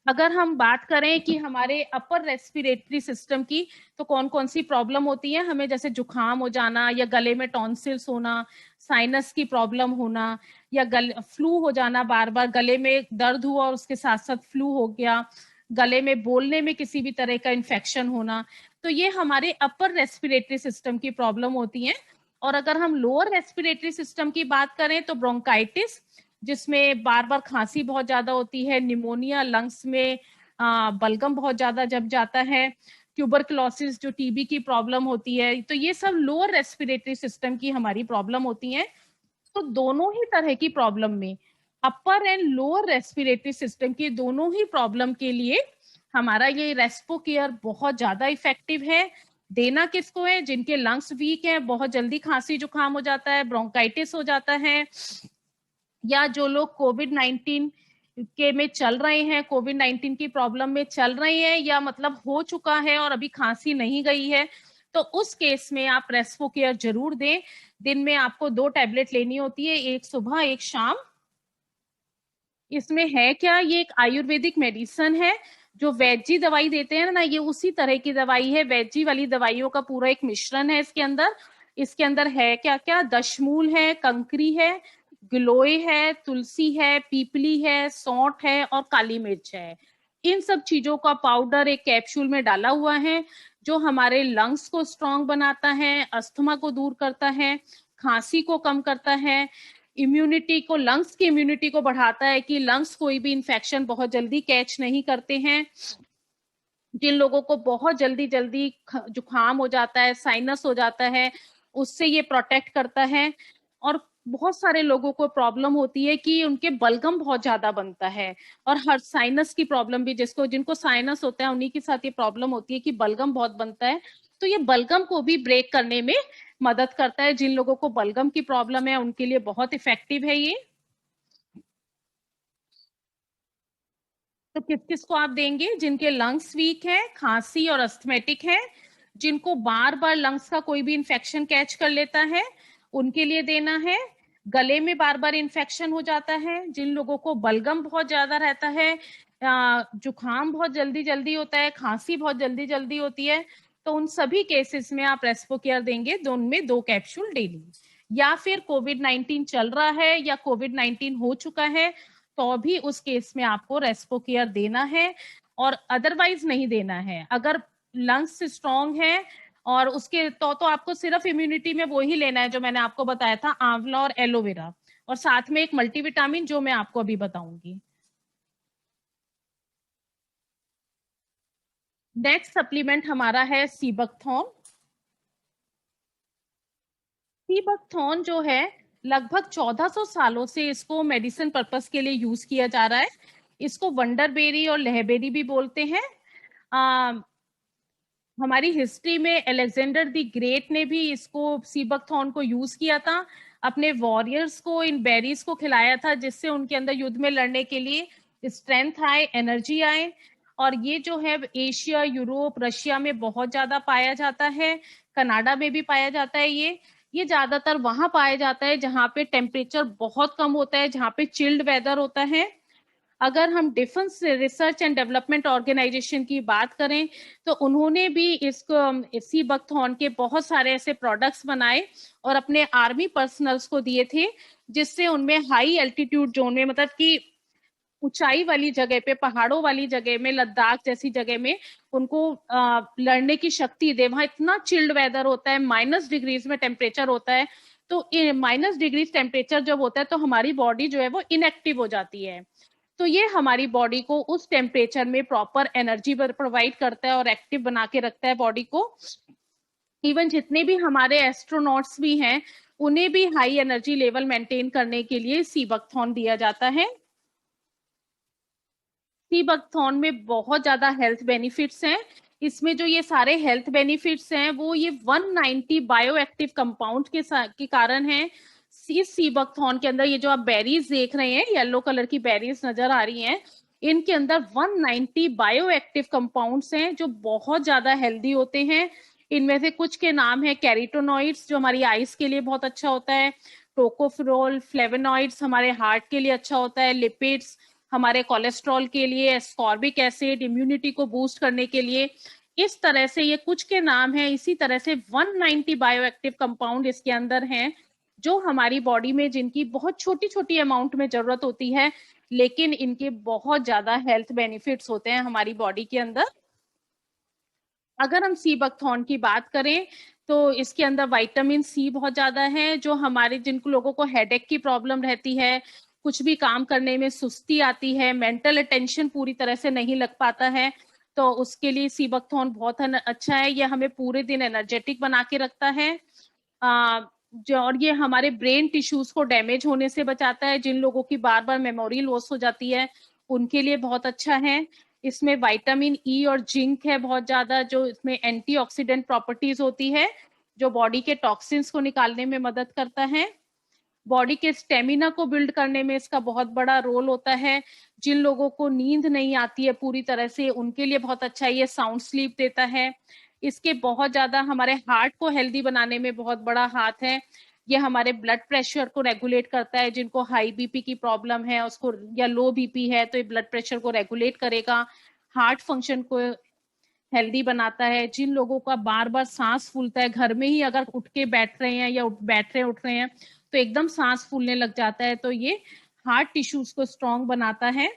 अगर हम बात करें कि हमारे अपर रेस्पिरेटरी सिस्टम की, तो कौन कौन सी प्रॉब्लम होती है हमें, जैसे जुकाम हो जाना, या गले में टॉन्सिल्स होना, साइनस की प्रॉब्लम होना, या फ्लू हो जाना, बार बार गले में दर्द हुआ और उसके साथ साथ फ्लू हो गया, गले में बोलने में किसी भी तरह का इन्फेक्शन होना, तो ये हमारे अपर रेस्पिरेटरी सिस्टम की प्रॉब्लम होती है। और अगर हम लोअर रेस्पिरेटरी सिस्टम की बात करें तो ब्रोंकाइटिस, जिसमें बार बार खांसी बहुत ज्यादा होती है, निमोनिया, लंग्स में बलगम बहुत ज्यादा जम जाता है, ट्यूबरकुलोसिस जो टीबी की प्रॉब्लम होती है, तो ये सब लोअर रेस्पिरेटरी सिस्टम की हमारी प्रॉब्लम होती है। तो दोनों ही तरह की प्रॉब्लम में, अपर एंड लोअर रेस्पिरेटरी सिस्टम की दोनों ही प्रॉब्लम के लिए हमारा ये रेस्पो केयर बहुत ज्यादा इफेक्टिव है। देना किसको है? जिनके लंग्स वीक है, बहुत जल्दी खांसी जुकाम हो जाता है, ब्रोंकाइटिस हो जाता है, या जो लोग कोविड-19 के में चल रहे हैं, कोविड-19 की प्रॉब्लम में चल रहे हैं, या मतलब हो चुका है और अभी खांसी नहीं गई है, तो उस केस में आप रेस्पो केयर जरूर दें। दिन में आपको 2 टैबलेट लेनी होती है, एक सुबह एक शाम। इसमें है क्या? ये एक आयुर्वेदिक मेडिसिन है। जो वैजी दवाई देते हैं ना, ये उसी तरह की दवाई है। वैजी वाली दवाइयों का पूरा एक मिश्रण है इसके अंदर। इसके अंदर है क्या क्या? दशमूल है, कंकरी है, गिलोय है, तुलसी है, पीपली है, सौंठ है और काली मिर्च है। इन सब चीजों का पाउडर एक कैप्सूल में डाला हुआ है, जो हमारे लंग्स को स्ट्रांग बनाता है, अस्थमा को दूर करता है, खांसी को कम करता है, इम्यूनिटी को, लंग्स की इम्यूनिटी को बढ़ाता है कि लंग्स कोई भी इंफेक्शन बहुत जल्दी कैच नहीं करते हैं। जिन लोगों को बहुत जल्दी जल्दी जुकाम हो जाता है, साइनस हो जाता है, उससे ये प्रोटेक्ट करता है। और बहुत सारे लोगों को प्रॉब्लम होती है कि उनके बलगम बहुत ज्यादा बनता है, और हर साइनस की प्रॉब्लम भी, जिनको साइनस होता है उन्हीं के साथ ये प्रॉब्लम होती है कि बलगम बहुत बनता है। तो ये बलगम को भी ब्रेक करने में मदद करता है। जिन लोगों को बलगम की प्रॉब्लम है उनके लिए बहुत इफेक्टिव है ये। तो किस किस को आप देंगे? जिनके लंग्स वीक है, खांसी और अस्थमेटिक है, जिनको बार बार लंग्स का कोई भी इंफेक्शन कैच कर लेता है, उनके लिए देना है। गले में बार बार इंफेक्शन हो जाता है, जिन लोगों को बलगम बहुत ज्यादा रहता है, जुकाम बहुत जल्दी जल्दी होता है, खांसी बहुत जल्दी जल्दी होती है, तो उन सभी केसेस में आप रेस्पो केयर देंगे, दोनों में 2 कैप्सूल डेली। या फिर कोविड-19 चल रहा है या कोविड-19 हो चुका है, तो भी उस केस में आपको रेस्पो केयर देना है, और अदरवाइज नहीं देना है। अगर लंग्स स्ट्रांग है और उसके तो आपको सिर्फ इम्यूनिटी में वो ही लेना है जो मैंने आपको बताया था, आंवला और एलोवेरा, और साथ में एक मल्टीविटामिन जो मैं आपको अभी बताऊंगी। नेक्स्ट सप्लीमेंट हमारा है सीबकथॉर्न। सीबकथॉर्न जो है, लगभग 1400 सालों से इसको मेडिसिन पर्पस के लिए यूज किया जा रहा है। इसको वंडरबेरी और लहबेरी भी बोलते हैं। हमारी हिस्ट्री में अलेक्जेंडर द ग्रेट ने भी इसको, सीबकथॉर्न को यूज किया था, अपने वॉरियर्स को इन बेरीज को खिलाया था, जिससे उनके अंदर युद्ध में लड़ने के लिए स्ट्रेंथ आए, एनर्जी आए। और ये जो है एशिया, यूरोप, रशिया में बहुत ज्यादा पाया जाता है, कनाडा में भी पाया जाता है। ये ज्यादातर वहां पाया जाता है जहां पे टेम्परेचर बहुत कम होता है, जहां पे चिल्ड वेदर होता है। अगर हम defence research and development organisation की बात करें, तो उन्होंने भी इसको, सीबकथॉर्न के बहुत सारे ऐसे प्रोडक्ट्स बनाए और अपने आर्मी पर्सनल्स को दिए थे, जिससे उनमें हाई एल्टीट्यूड जोन में, मतलब कि ऊंचाई वाली जगह पे, पहाड़ों वाली जगह में, लद्दाख जैसी जगह में उनको लड़ने की शक्ति दे। वहां इतना चिल्ड वेदर होता है, -डिग्रीज में टेम्परेचर होता है। तो -डिग्रीज टेम्परेचर जब होता है तो हमारी बॉडी जो है वो इनएक्टिव हो जाती है। तो ये हमारी बॉडी को उस टेम्परेचर में प्रॉपर एनर्जी प्रोवाइड करता है और एक्टिव बना के रखता है बॉडी को। इवन जितने भी हमारे एस्ट्रोनॉट्स भी हैं, उन्हें भी हाई एनर्जी लेवल मेंटेन करने के लिए सीबकथॉर्न दिया जाता है। सीबकथॉर्न में बहुत ज्यादा हेल्थ बेनिफिट्स हैं। इसमें जो ये सारे हेल्थ बेनिफिट्स हैं, वो ये 190 बायोएक्टिव कंपाउंड के कारण है। इस सीबकथॉर्न के अंदर ये जो आप बेरीज देख रहे हैं, येलो कलर की बेरीज नजर आ रही हैं, इनके अंदर 190 बायोएक्टिव कंपाउंड्स हैं जो बहुत ज्यादा हेल्दी होते हैं। इनमें से कुछ के नाम है कैरोटीनॉइड्स, जो हमारी आईज के लिए बहुत अच्छा होता है, टोकोफेरोल, फ्लेवोनॉइड्स हमारे हार्ट के लिए अच्छा होता है, लिपिड्स हमारे कोलेस्ट्रॉल के लिए, एस्कॉर्बिक एसिड इम्यूनिटी को बूस्ट करने के लिए। इस तरह से ये कुछ के नाम है। इसी तरह से 190 बायोएक्टिव कंपाउंड इसके अंदर हैं, जो हमारी बॉडी में, जिनकी बहुत छोटी छोटी अमाउंट में जरूरत होती है, लेकिन इनके बहुत ज्यादा हेल्थ बेनिफिट्स होते हैं हमारी बॉडी के अंदर। अगर हम सीबकथॉर्न की बात करें, तो इसके अंदर विटामिन सी बहुत ज्यादा है, जो हमारे, जिन लोगों को हेडेक की प्रॉब्लम रहती है, कुछ भी काम करने में सुस्ती आती है, मेंटल अटेंशन पूरी तरह से नहीं लग पाता है, तो उसके लिए सीबकथॉर्न बहुत अच्छा है। ये हमें पूरे दिन एनर्जेटिक बना के रखता है। और ये हमारे ब्रेन टिश्यूज को डैमेज होने से बचाता है। जिन लोगों की बार बार मेमोरी लॉस हो जाती है उनके लिए बहुत अच्छा है। इसमें विटामिन ई और जिंक है बहुत ज्यादा, जो इसमें एंटीऑक्सीडेंट प्रॉपर्टीज होती है, जो बॉडी के टॉक्सिन्स को निकालने में मदद करता है। बॉडी के स्टेमिना को बिल्ड करने में इसका बहुत बड़ा रोल होता है। जिन लोगों को नींद नहीं आती है पूरी तरह से, उनके लिए बहुत अच्छा है। ये साउंड स्लीप देता है। इसके बहुत ज्यादा हमारे हार्ट को हेल्दी बनाने में बहुत बड़ा हाथ है। ये हमारे ब्लड प्रेशर को रेगुलेट करता है। जिनको हाई बीपी की प्रॉब्लम है उसको, या लो बीपी है, तो ये ब्लड प्रेशर को रेगुलेट करेगा। हार्ट फंक्शन को हेल्दी बनाता है। जिन लोगों का बार बार सांस फूलता है, घर में ही अगर उठ के बैठ रहे हैं या बैठ रहे उठ रहे हैं तो एकदम सांस फूलने लग जाता है, तो ये हार्ट टिश्यूज को स्ट्रॉन्ग बनाता है।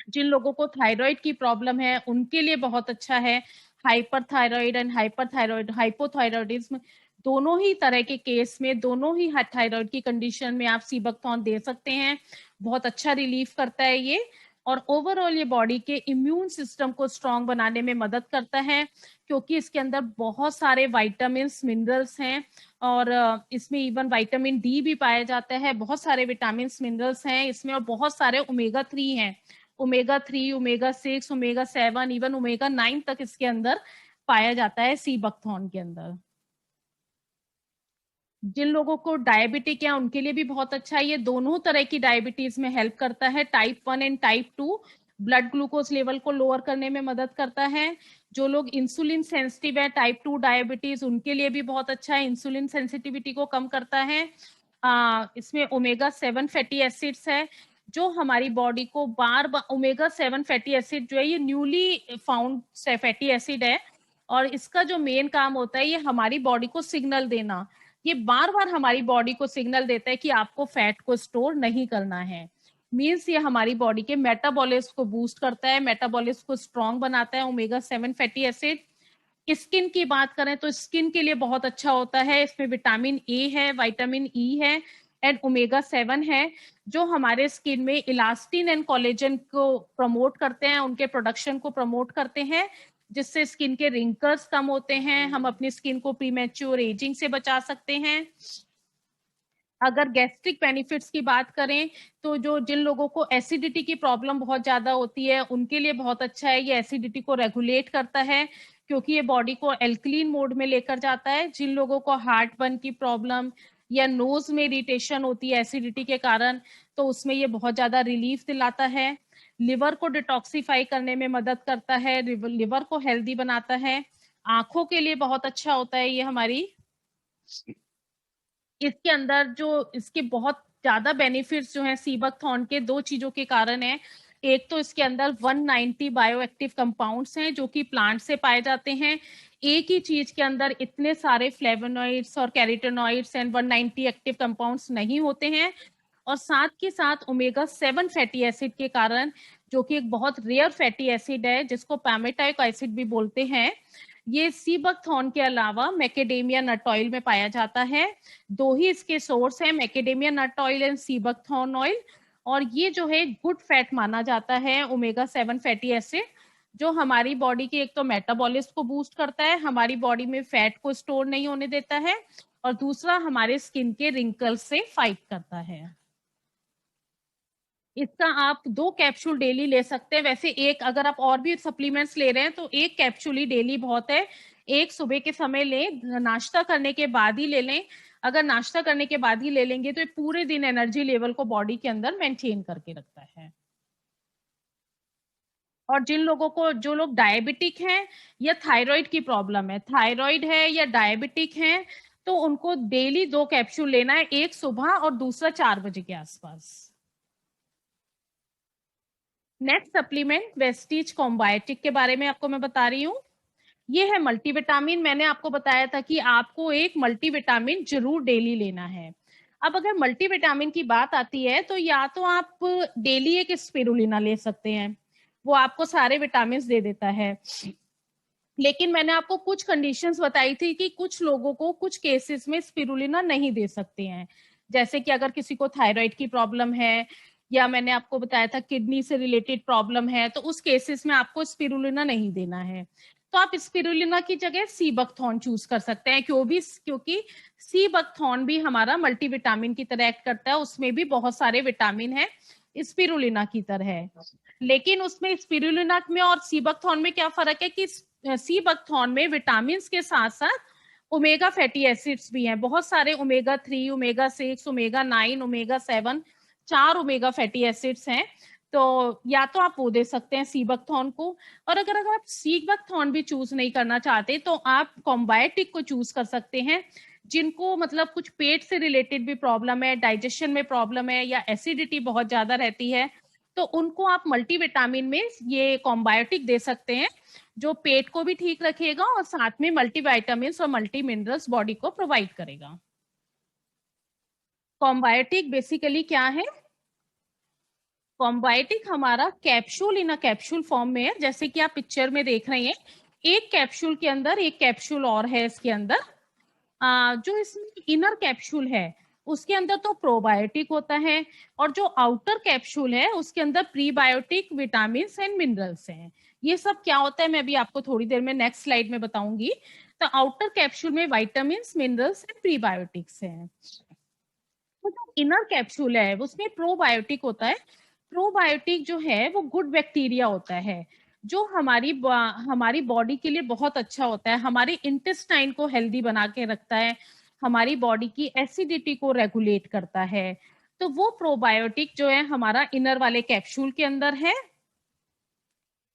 जिन लोगों को थायराइड की प्रॉब्लम है उनके लिए बहुत अच्छा है। हाइपरथायराइड एंड हाइपोथायराइडिज्म, दोनों ही तरह के केस में, दोनों ही थायराइड की कंडीशन में आप सीबकथॉर्न दे सकते हैं। बहुत अच्छा रिलीफ करता है ये। और ओवरऑल ये बॉडी के इम्यून सिस्टम को स्ट्रॉन्ग बनाने में मदद करता है, क्योंकि इसके अंदर बहुत सारे विटामिन्स, मिनरल्स हैं। और इसमें इवन विटामिन डी भी पाया जाता है। बहुत सारे विटामिन्स, मिनरल्स हैं इसमें, और बहुत सारे ओमेगा 3 हैं। Omega 3, omega 6, omega 7, even omega 9 तक इसके अंदर पाया जाता है सीबकथॉर्न के अंदर। जिन लोगों को डायबिटिक है उनके लिए भी बहुत अच्छा है। ये दोनों तरह की डायबिटीज में हेल्प करता है। Type 1 and type 2 blood glucose level को लोअर करने में मदद करता है। जो लोग इंसुलिन सेंसिटिव है, टाइप 2 डायबिटीज, उनके लिए भी बहुत अच्छा है। इंसुलिन सेंसिटिविटी को कम करता है। इसमें ओमेगा 7 फैटी एसिड्स है, जो हमारी बॉडी को बार बार, ओमेगा 7 फैटी एसिड जो है ये न्यूली फाउंड फैटी एसिड है, और इसका जो मेन काम होता है ये हमारी बॉडी को सिग्नल देना। ये बार बार हमारी बॉडी को सिग्नल देता है कि आपको फैट को स्टोर नहीं करना है। मीन्स ये हमारी बॉडी के मेटाबॉलिज्म को बूस्ट करता है, मेटाबॉलिज्म को स्ट्रॉन्ग बनाता है ओमेगा 7 फैटी एसिड। स्किन की बात करें तो स्किन के लिए बहुत अच्छा होता है। इसमें विटामिन ए है, विटामिन ई है एंड ओमेगा 7 है, जो हमारे स्किन में इलास्टिन एंड कोलेजन को प्रमोट करते हैं, उनके प्रोडक्शन को प्रमोट करते हैं, जिससे स्किन के रिंकल्स कम होते हैं। हम अपनी स्किन को प्रीमेच्योर एजिंग से बचा सकते हैं। अगर गैस्ट्रिक बेनिफिट्स की बात करें तो जिन लोगों को एसिडिटी की प्रॉब्लम बहुत ज्यादा होती है उनके लिए बहुत अच्छा है। ये एसिडिटी को रेगुलेट करता है, क्योंकि ये बॉडी को एल्कलीन मोड में लेकर जाता है। जिन लोगों को हार्ट बर्न की प्रॉब्लम या नोज में इरिटेशन होती है एसिडिटी के कारण, तो उसमें ये बहुत ज्यादा रिलीफ दिलाता है। लिवर को डिटॉक्सिफाई करने में मदद करता है, लिवर को हेल्दी बनाता है। आंखों के लिए बहुत अच्छा होता है ये हमारी। इसके अंदर जो इसके बहुत ज्यादा बेनिफिट्स जो हैं सीबकथॉर्न के, दो चीजों के कारण है। एक तो इसके अंदर 190 बायोएक्टिव कंपाउंड्स हैं जो कि प्लांट से पाए जाते हैं। एक ही चीज के अंदर इतने सारे फ्लेवोनॉइड्स और कैरोटीनॉइड्स एंड 190 एक्टिव कंपाउंड्स नहीं होते हैं। और साथ के साथ ओमेगा 7 फैटी एसिड के कारण, जो कि एक बहुत रेयर फैटी एसिड है जिसको पैमेटाइक एसिड भी बोलते हैं, ये सीबकथॉर्न के अलावा मैकेडेमिया नट ऑयल में पाया जाता है। दो ही इसके सोर्स है, macadamia nut oil and sea buckthorn oil. और ये जो है गुड फैट माना जाता है, ओमेगा 7 फैटी एसिड, जो हमारी बॉडी के एक तो मेटाबॉलिज्म को बूस्ट करता है, हमारी बॉडी में फैट को स्टोर नहीं होने देता है, और दूसरा हमारे स्किन के रिंकल्स से फाइट करता है। इसका आप 2 कैप्सूल डेली ले सकते हैं। वैसे एक, अगर आप और भी सप्लीमेंट्स ले रहे हैं तो 1 कैप्सूल ही डेली बहुत है। एक सुबह के समय लें, नाश्ता करने के बाद ही ले लें। अगर नाश्ता करने के बाद ही ले लेंगे तो ये पूरे दिन एनर्जी लेवल को बॉडी के अंदर मेंटेन करके रखता है। और जिन लोगों को, जो लोग डायबिटिक हैं या थायराइड की प्रॉब्लम है, थायराइड है या डायबिटिक है, तो उनको डेली 2 कैप्सूल लेना है, एक सुबह और दूसरा 4 बजे के आसपास। नेक्स्ट सप्लीमेंट वेस्टीज कॉम्बायोटिक के बारे में आपको मैं बता रही हूँ। ये है मल्टीविटामिन। मैंने आपको बताया था कि आपको एक मल्टीविटामिन जरूर डेली लेना है। अब अगर मल्टीविटामिन की बात आती है तो या तो आप डेली एक स्पिरुलिना ले सकते हैं, वो आपको सारे विटामिन दे देता है। लेकिन मैंने आपको कुछ कंडीशंस बताई थी कि कुछ लोगों को कुछ केसेस में स्पिरुलिना नहीं दे सकते हैं। जैसे कि अगर किसी को थायराइड की प्रॉब्लम है, या मैंने आपको बताया था किडनी से रिलेटेड प्रॉब्लम है, तो उस केसेस में आपको स्पिरुलिना नहीं देना है। तो आप स्पिरुलिना की जगह सी बकथॉर्न चूज कर सकते हैं, क्योंकि सी बकथॉर्न भी हमारा मल्टीविटामिन की तरह एक्ट करता है, उसमें भी बहुत सारे विटामिन है स्पिरुलिना की तरह। लेकिन उसमें स्पिरुलिना में और सी बकथॉर्न में क्या फर्क है कि सी बकथॉर्न में विटामिन के साथ साथ ओमेगा फैटी एसिड्स भी हैं, बहुत सारे omega 3, omega 6, omega 9, omega 7, 4 omega fatty acids हैं। तो या तो आप वो दे सकते हैं सी बकथॉर्न को, और अगर आप सी बकथॉर्न भी चूज नहीं करना चाहते तो आप कॉम्बायोटिक को चूज कर सकते हैं। जिनको मतलब कुछ पेट से रिलेटेड भी प्रॉब्लम है, डाइजेशन में प्रॉब्लम है, या एसिडिटी बहुत ज्यादा रहती है, तो उनको आप मल्टीविटामिन में ये कॉम्बायोटिक दे सकते हैं, जो पेट को भी ठीक रखेगा और साथ में मल्टीविटामिन और मल्टी मिनरल्स बॉडी को प्रोवाइड करेगा। कॉम्बायोटिक बेसिकली क्या है? कॉम्बायोटिक हमारा capsule in a capsule form में है, जैसे कि आप पिक्चर में देख रहे हैं, एक कैप्सूल के अंदर एक कैप्सूल और है इसके अंदर। जो इसमें इनर कैप्सूल है उसके अंदर तो प्रोबायोटिक होता है, और जो आउटर कैप्सूल है उसके अंदर प्रीबायोटिक, विटामिन एंड मिनरल्स हैं। ये सब क्या होता है मैं अभी आपको थोड़ी देर में नेक्स्ट स्लाइड में बताऊंगी। तो आउटर कैप्सूल में विटामिन, मिनरल्स एंड प्रीबायोटिक्स हैं। तो जो इनर कैप्सूल है उसमें प्रोबायोटिक होता है। प्रोबायोटिक जो है वो गुड बैक्टीरिया होता है, जो हमारी बॉडी के लिए बहुत अच्छा होता है, हमारे इंटेस्टाइन को हेल्दी बना के रखता है, हमारी बॉडी की एसिडिटी को रेगुलेट करता है। तो वो प्रोबायोटिक जो है हमारा इनर वाले कैप्सूल के अंदर है।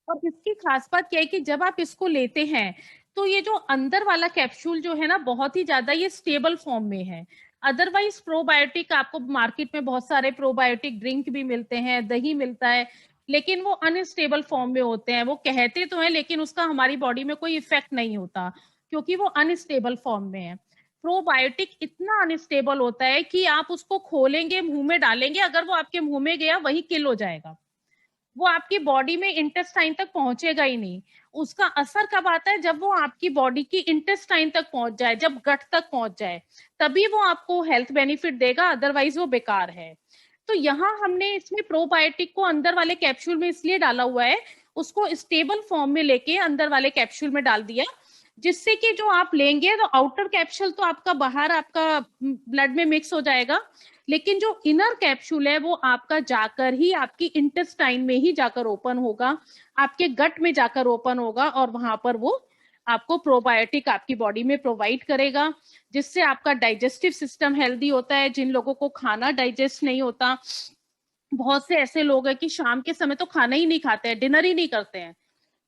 और इसकी खास बात क्या है कि जब आप इसको लेते हैं तो ये जो अंदर वाला कैप्सूल जो है ना, बहुत ही ज्यादा ये स्टेबल फॉर्म में है। अदरवाइज प्रोबायोटिक आपको मार्केट में बहुत सारे प्रोबायोटिक ड्रिंक भी मिलते हैं, दही मिलता है, लेकिन वो अनस्टेबल फॉर्म में होते हैं। वो कहते तो हैं लेकिन उसका हमारी बॉडी में कोई इफेक्ट नहीं होता, क्योंकि वो अनस्टेबल फॉर्म में है। प्रोबायोटिक इतना अनस्टेबल होता है कि आप उसको खोलेंगे, मुंह में डालेंगे, अगर वो आपके मुंह में गया वही किल हो जाएगा, वो आपकी बॉडी में इंटेस्टाइन तक पहुंचेगा ही नहीं। उसका असर कब आता है? जब वो आपकी बॉडी की इंटेस्टाइन तक पहुंच जाए, जब गट तक पहुंच जाए, तभी वो आपको हेल्थ बेनिफिट देगा, अदरवाइज वो बेकार है। तो यहाँ हमने इसमें प्रोबायोटिक को अंदर वाले कैप्सूल में इसलिए डाला हुआ है, उसको स्टेबल फॉर्म में लेके अंदर वाले कैप्सूल में डाल दिया, जिससे कि जो आप लेंगे तो आउटर कैप्सूल तो आपका बाहर आपका ब्लड में मिक्स हो जाएगा, लेकिन जो इनर कैप्सूल है वो आपका जाकर ही आपकी इंटेस्टाइन में ही जाकर ओपन होगा, आपके गट में जाकर ओपन होगा, और वहां पर वो आपको प्रोबायोटिक आपकी बॉडी में प्रोवाइड करेगा, जिससे आपका डाइजेस्टिव सिस्टम हेल्दी होता है। जिन लोगों को खाना डाइजेस्ट नहीं होता, बहुत से ऐसे लोग हैं कि शाम के समय तो खाना ही नहीं खाते हैं, डिनर ही नहीं करते हैं।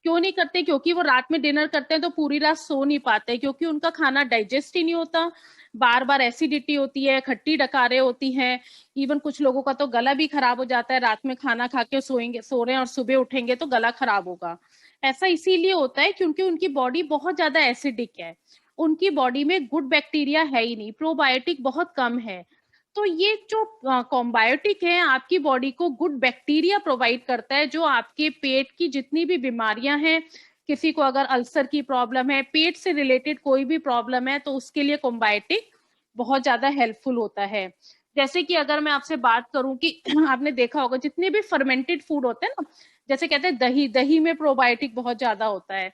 क्यों नहीं करते? क्योंकि वो रात में डिनर करते हैं तो पूरी रात सो नहीं पाते, क्योंकि उनका खाना डाइजेस्ट ही नहीं होता, बार बार एसिडिटी होती है, खट्टी डकारें होती हैं। इवन कुछ लोगों का तो गला भी खराब हो जाता है, रात में खाना खा के सो रहे हैं और सुबह उठेंगे तो गला खराब होगा। ऐसा इसीलिए होता है क्योंकि उनकी बॉडी बहुत ज्यादा एसिडिक है, उनकी बॉडी में गुड बैक्टीरिया है ही नहीं, प्रोबायोटिक बहुत कम है। तो ये जो कॉम्बायोटिक है आपकी बॉडी को गुड बैक्टीरिया प्रोवाइड करता है, जो आपके पेट की जितनी भी बीमारियां हैं, किसी को अगर अल्सर की प्रॉब्लम है, पेट से रिलेटेड कोई भी प्रॉब्लम है, तो उसके लिए कॉम्बायोटिक बहुत ज्यादा हेल्पफुल होता है। जैसे कि अगर मैं आपसे बात करूं कि आपने देखा होगा जितने भी फर्मेंटेड फूड होते हैं ना, जैसे कहते हैं दही, दही में प्रोबायोटिक बहुत ज्यादा होता है।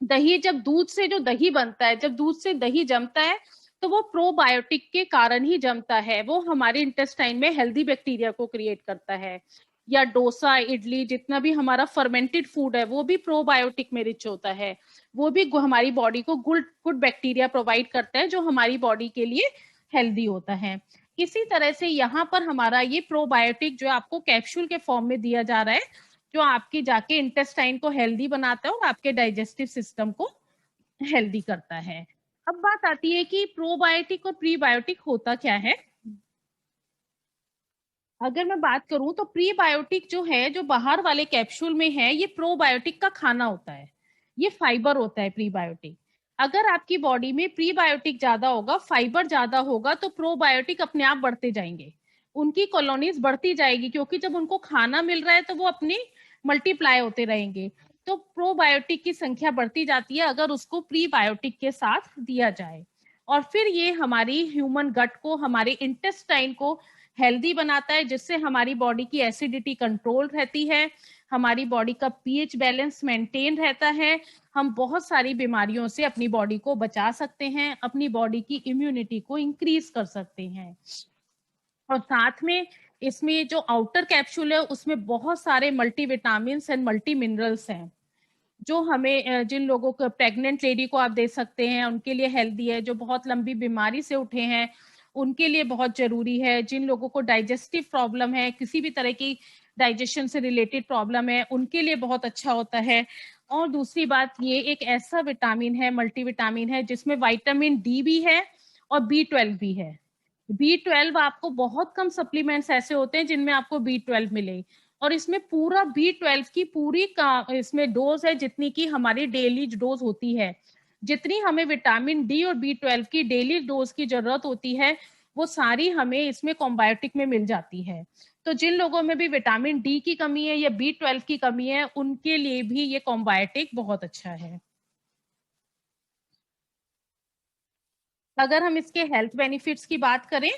दही, जब दूध से जो दही बनता है, जब दूध से दही जमता है तो वो प्रोबायोटिक के कारण ही जमता है, वो हमारे इंटेस्टाइन में हेल्दी बैक्टीरिया को क्रिएट करता है। या डोसा, इडली, जितना भी हमारा फर्मेंटेड फूड है वो भी प्रोबायोटिक में रिच होता है, वो भी हमारी बॉडी को गुड गुड बैक्टीरिया प्रोवाइड करता है, जो हमारी बॉडी के लिए हेल्दी होता है। इसी तरह से यहाँ पर हमारा ये प्रोबायोटिक जो आपको कैप्सूल के फॉर्म में दिया जा रहा है, जो आपकी जाके इंटेस्टाइन को हेल्दी बनाता है और आपके डाइजेस्टिव सिस्टम को हेल्दी करता है। अब बात आती है कि प्रोबायोटिक और प्रीबायोटिक होता क्या है। अगर मैं बात करूं तो प्रीबायोटिक जो है, जो बाहर वाले कैप्सूल में है, ये प्रोबायोटिक का खाना होता है, ये फाइबर होता है प्रीबायोटिक। अगर आपकी बॉडी में प्रीबायोटिक ज्यादा होगा, फाइबर ज्यादा होगा, तो प्रोबायोटिक अपने आप बढ़ते जाएंगे, उनकी कॉलोनीज बढ़ती जाएगी, क्योंकि जब उनको खाना मिल रहा है तो वो अपनी मल्टीप्लाई होते रहेंगे। तो प्रोबायोटिक की संख्या बढ़ती जाती है अगर उसको प्रीबायोटिक के साथ दिया जाए। और फिर ये हमारी ह्यूमन गट को, हमारे इंटेस्टाइन को हेल्दी बनाता है, जिससे हमारी बॉडी की एसिडिटी कंट्रोल रहती है, हमारी बॉडी का पीएच बैलेंस मेंटेन रहता है, हम बहुत सारी बीमारियों से अपनी बॉडी को बचा सकते हैं, अपनी बॉडी की इम्यूनिटी को इंक्रीज कर सकते हैं। और साथ में इसमें जो आउटर कैप्सूल है उसमें बहुत सारे मल्टीविटामिन एंड मल्टी मिनरल्स हैं, जो हमें, जिन लोगों को, प्रेग्नेंट लेडी को आप दे सकते हैं, उनके लिए हेल्दी है, जो बहुत लंबी बीमारी से उठे हैं उनके लिए बहुत जरूरी है, जिन लोगों को डाइजेस्टिव प्रॉब्लम है, किसी भी तरह की डाइजेशन से रिलेटेड प्रॉब्लम है, उनके लिए बहुत अच्छा होता है। और दूसरी बात, ये एक ऐसा विटामिन है, मल्टीविटामिन है, जिसमें विटामिन डी भी है और B12 भी है। B12 आपको बहुत कम सप्लीमेंट्स ऐसे होते हैं जिनमें आपको B12 मिले, और इसमें पूरा B12 की पूरी का इसमें डोज है जितनी की हमारी डेली डोज होती है। जितनी हमें विटामिन डी और B12 की डेली डोज की जरूरत होती है वो सारी हमें इसमें कॉम्बायोटिक में मिल जाती है। तो जिन लोगों में भी विटामिन डी की कमी है या B12 की कमी है उनके लिए भी ये कॉम्बायोटिक बहुत अच्छा है। अगर हम इसके हेल्थ बेनिफिट्स की बात करें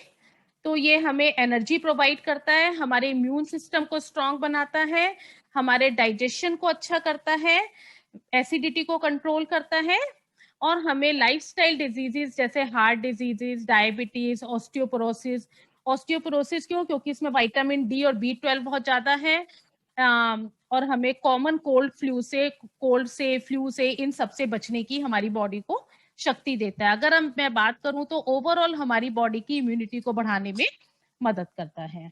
तो ये हमें एनर्जी प्रोवाइड करता है, हमारे इम्यून सिस्टम को स्ट्रांग बनाता है, हमारे डाइजेशन को अच्छा करता है, एसिडिटी को कंट्रोल करता है, और हमें लाइफस्टाइल डिजीजेस जैसे heart diseases, diabetes, osteoporosis. Osteoporosis क्यों? क्योंकि इसमें विटामिन डी और B12 बहुत ज्यादा है। और हमें कॉमन कोल्ड से फ्लू से इन सब से बचने की हमारी बॉडी को शक्ति देता है। अगर मैं बात करूं तो ओवरऑल हमारी बॉडी की इम्यूनिटी को बढ़ाने में मदद करता है।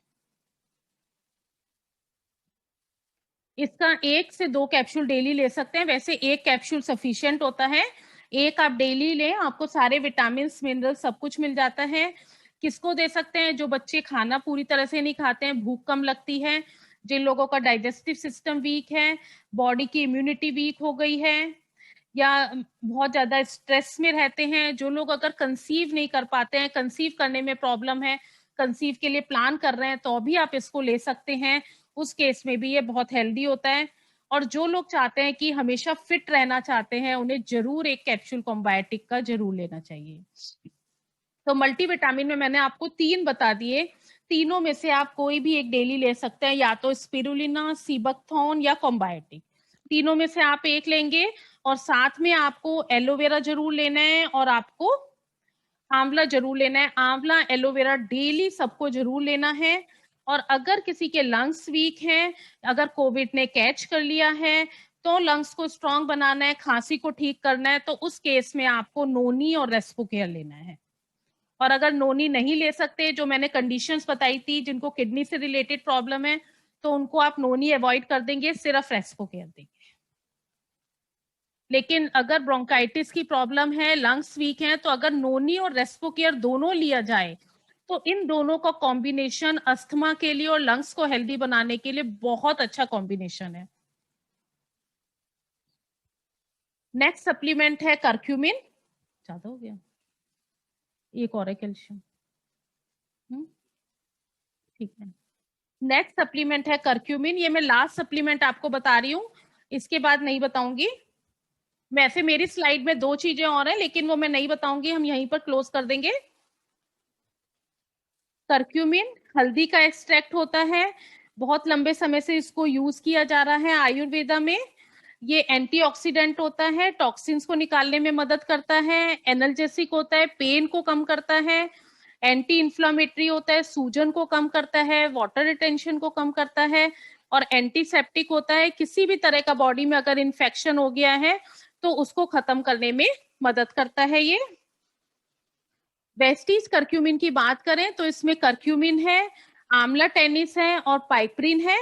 इसका 1 से 2 कैप्सूल डेली ले सकते हैं, वैसे 1 कैप्सूल सफिशिएंट होता है। 1 आप डेली लें, आपको सारे विटामिन मिनरल सब कुछ मिल जाता है। किसको दे सकते हैं? जो बच्चे खाना पूरी तरह से नहीं खाते हैं, भूख कम लगती है, जिन लोगों का डाइजेस्टिव सिस्टम वीक है, बॉडी की इम्यूनिटी वीक हो गई है, या बहुत ज्यादा स्ट्रेस में रहते हैं, जो लोग अगर कंसीव नहीं कर पाते हैं, कंसीव करने में प्रॉब्लम है, कंसीव के लिए प्लान कर रहे हैं, तो भी आप इसको ले सकते हैं। उस केस में भी ये बहुत हेल्दी होता है। और जो लोग चाहते हैं कि हमेशा फिट रहना चाहते हैं, उन्हें जरूर 1 कैप्सूल कॉम्बायोटिक का जरूर लेना चाहिए। तो मल्टीविटामिन में मैंने आपको 3 बता दिए, तीनों में से आप कोई भी एक डेली ले सकते हैं, या तो स्पिरुलिना, सीबकथॉर्न या कॉम्बायोटिक, तीनों में से आप एक लेंगे। और साथ में आपको एलोवेरा जरूर लेना है और आपको आंवला जरूर लेना है। आंवला, एलोवेरा डेली सबको जरूर लेना है। और अगर किसी के लंग्स वीक हैं, अगर कोविड ने कैच कर लिया है, तो लंग्स को स्ट्रांग बनाना है, खांसी को ठीक करना है, तो उस केस में आपको नोनी और रेस्पोकेयर लेना है। और अगर नोनी नहीं ले सकते, जो मैंने कंडीशंस बताई थी, जिनको किडनी से रिलेटेड प्रॉब्लम है, तो उनको आप नोनी अवॉइड कर देंगे, सिर्फ रेस्पोकेयर देंगे। लेकिन अगर ब्रोंकाइटिस की प्रॉब्लम है, लंग्स वीक हैं, तो अगर नोनी और रेस्पोकेयर दोनों लिया जाए तो इन दोनों का कॉम्बिनेशन अस्थमा के लिए और लंग्स को हेल्दी बनाने के लिए बहुत अच्छा कॉम्बिनेशन है। नेक्स्ट सप्लीमेंट है करक्यूमिन। ज्यादा हो गया, एक और है कैल्शियम, ठीक है। नेक्स्ट सप्लीमेंट है करक्यूमिन। ये मैं लास्ट सप्लीमेंट आपको बता रही हूँ, इसके बाद नहीं बताऊंगी। वैसे मेरी स्लाइड में 2 चीजें और हैं, लेकिन वो मैं नहीं बताऊंगी, हम यहीं पर क्लोज कर देंगे। करक्यूमिन हल्दी का एक्सट्रैक्ट होता है, बहुत लंबे समय से इसको यूज किया जा रहा है आयुर्वेदा में। ये एंटीऑक्सीडेंट होता है, टॉक्सिन्स को निकालने में मदद करता है, एनाल्जेसिक होता है, पेन को कम करता है, एंटी इंफ्लेमेटरी होता है, सूजन को कम करता है, वाटर रिटेंशन को कम करता है, और एंटीसेप्टिक होता है। किसी भी तरह का बॉडी में अगर इन्फेक्शन हो गया है तो उसको खत्म करने में मदद करता है ये। वेस्टीज करक्यूमिन की बात करें तो इसमें करक्यूमिन है, आंवला टेनिस है और पाइपरिन है।